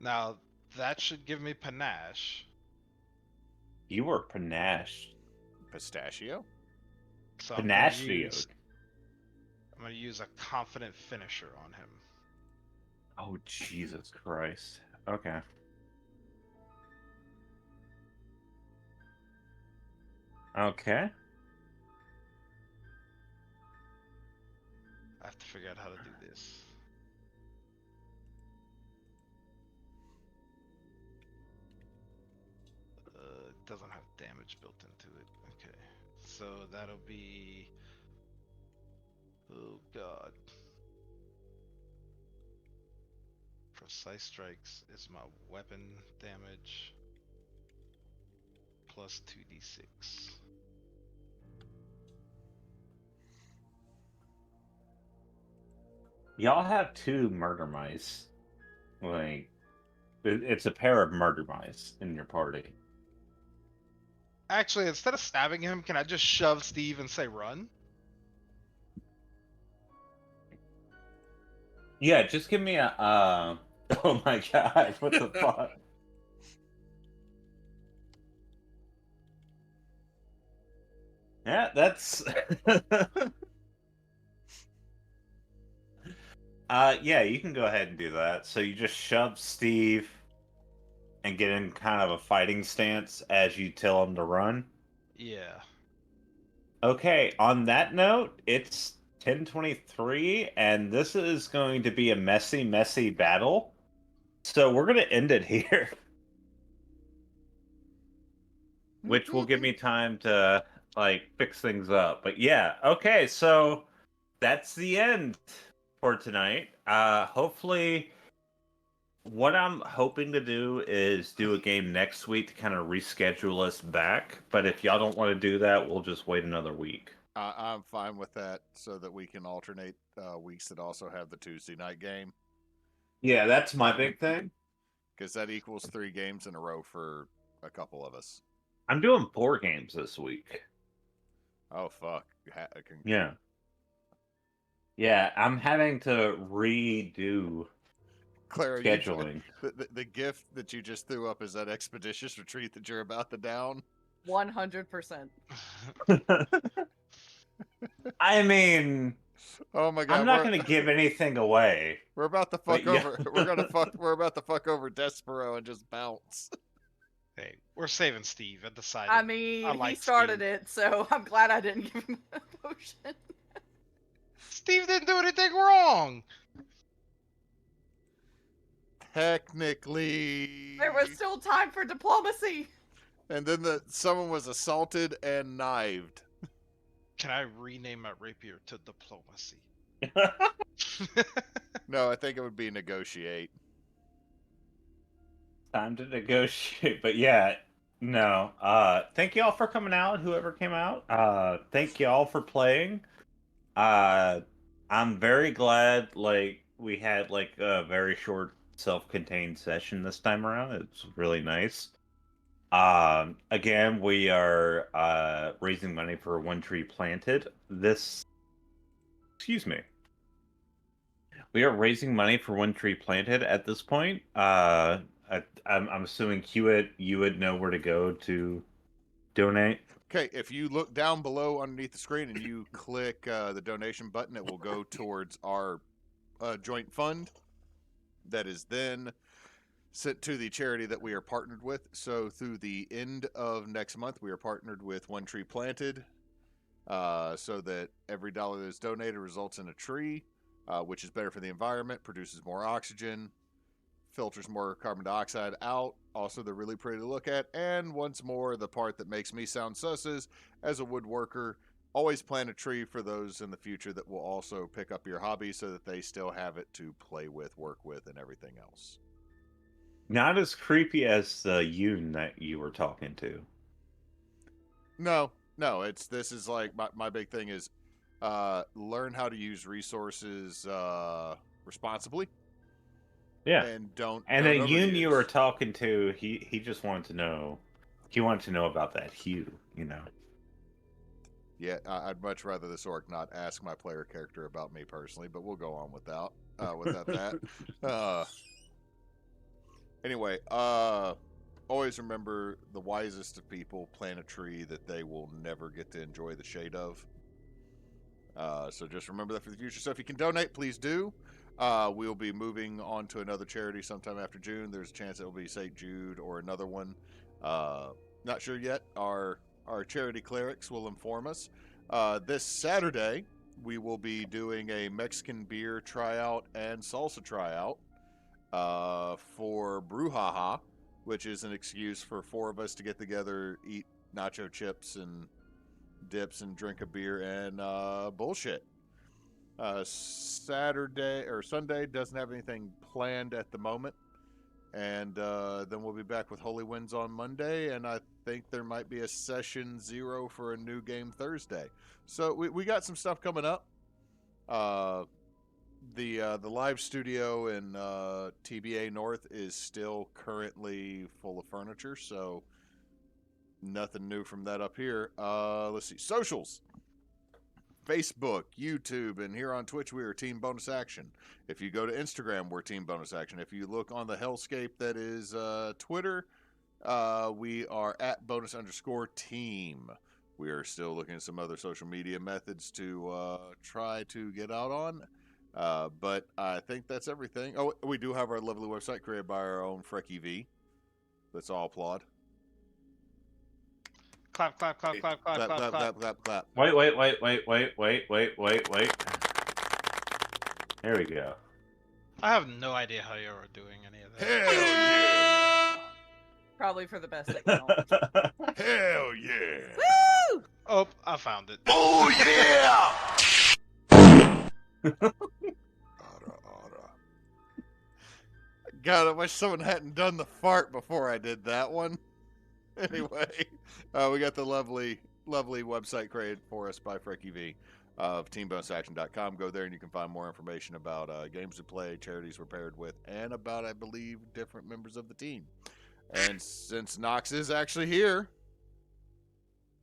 S6: Now that should give me panache.
S1: You were panached.
S2: Pistachio?
S6: So
S1: Panached.
S6: I'm gonna use a confident finisher on him.
S1: Oh Jesus Christ. Okay. Okay.
S6: I have to figure out how to do this. It doesn't have damage built into it. Okay. So that'll be... Oh god. Precise strikes is my weapon damage. Plus 2d6.
S1: Y'all have 2 murder mice. Like, it's a pair of murder mice in your party.
S6: Actually, instead of stabbing him, can I just shove Steve and say run?
S1: Yeah, just give me a oh my god, what the fuck? Yeah, that's yeah, you can go ahead and do that. So you just shove Steve and get in kind of a fighting stance as you tell him to run.
S6: Yeah.
S1: Okay, on that note, it's 10:23 and this is going to be a messy battle. So we're going to end it here. Which will give me time to like fix things up. But yeah, okay, so that's the end for tonight. Hopefully what I'm hoping to do is do a game next week to kind of reschedule us back. But if y'all don't want to do that, we'll just wait another week.
S2: I'm fine with that, so that we can alternate weeks that also have the Tuesday night game,
S1: Yeah, that's my big thing.
S2: because that equals 3 games in a row for a couple of us.
S1: I'm doing 4 games this week.
S2: Oh fuck!
S1: Yeah. Yeah, I'm having to redo
S2: Clara,
S1: scheduling.
S2: the gift that you just threw up is that expeditious retreat that you're about to down.
S3: 100%.
S1: I mean,
S2: Oh my god!
S1: I'm not going to give anything away.
S2: We're about to
S1: But
S2: fuck
S1: yeah.
S2: over. We're about to fuck over Despero and just bounce.
S6: Hey, we're saving Steve. I decided.
S3: I mean,
S6: I
S3: he
S6: like
S3: started
S6: Steve.
S3: it, so I'm glad I didn't give him a potion.
S6: Steve didn't do anything wrong.
S2: Technically,
S3: There was still time for diplomacy.
S2: and then someone was assaulted and knifed.
S6: Can I rename my rapier to diplomacy?
S2: No, I think it would be negotiate.
S1: Time to negotiate. But yeah, no. Thank y'all for coming out, whoever came out. Thank y'all for playing. I'm very glad we had a very short self-contained session this time around. It's really nice. Again, we are raising money for One Tree Planted. Excuse me. We are raising money for One Tree Planted at this point. I'm assuming Hewitt, you would know where to go to donate.
S2: Okay, if you look down below underneath the screen and you click the donation button, it will go towards our joint fund that is then sent to the charity that we are partnered with. So through the end of next month, we are partnered with One Tree Planted, so that every dollar that is donated results in a tree, which is better for the environment, produces more oxygen, filters more carbon dioxide out. Also, they're really pretty to look at. And once more, the part that makes me sound sus is, as a woodworker, always plant a tree for those in the future that will also pick up your hobby so that they still have it to play with, work with, and everything else.
S1: Not as creepy as the Yoon that you were talking to.
S2: No, this is like my big thing is learn how to use resources responsibly.
S1: Yeah.
S2: And don't.
S1: And
S2: don't
S1: the Yoon
S2: overuse.
S1: you were talking to, he just wanted to know. He wanted to know about that hue,
S2: Yeah, I'd much rather this orc not ask my player character about me personally, but we'll go on without that. Anyway, always remember the wisest of people plant a tree that they will never get to enjoy the shade of. So just remember that for the future. So if you can donate, please do. We'll be moving on to another charity sometime after June. There's a chance it will be St. Jude or another one. Not sure yet. Our charity clerics will inform us. This Saturday, we will be doing a Mexican beer tryout and salsa tryout for Brouhaha, which is an excuse for 4 of us to get together, eat nacho chips and dips and drink a beer and bullshit. Saturday or Sunday doesn't have anything planned at the moment, and then we'll be back with Holy Winds on Monday, and I think there might be a session 0 for a new game Thursday. So we got some stuff coming up. The live studio in TBA North is still currently full of furniture, so nothing new from that up here. Let's see. Socials. Facebook, YouTube, and here on Twitch, we are Team Bonus Action. If you go to Instagram, we're Team Bonus Action. If you look on the hellscape that is Twitter, we are at bonus_team. We are still looking at some other social media methods to try to get out on. But I think that's everything. Oh, we do have our lovely website created by our own Freki V. Let's all applaud.
S6: Clap, clap, clap, clap, clap, clap, clap, clap.
S2: Clap, clap.
S1: Wait. There we go.
S6: I have no idea how you are doing any of that.
S2: Hell yeah!
S3: Probably for the best that you don't.
S2: Hell yeah!
S3: Woo!
S6: Oh, I found it.
S7: Oh yeah!
S2: God, I wish someone hadn't done the fart before I did that one. Anyway, we got the lovely lovely website created for us by Freki V of teambonusaction.com. Go there and you can find more information about games we play, charities we're paired with, and about, I believe, different members of the team. And since Knox is actually here,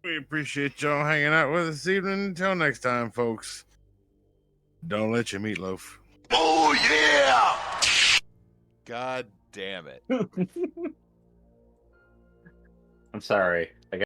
S4: We appreciate y'all hanging out with us this evening. Until next time, folks. Don't let your meatloaf.
S7: Oh yeah!
S2: God damn it.
S1: I'm sorry. I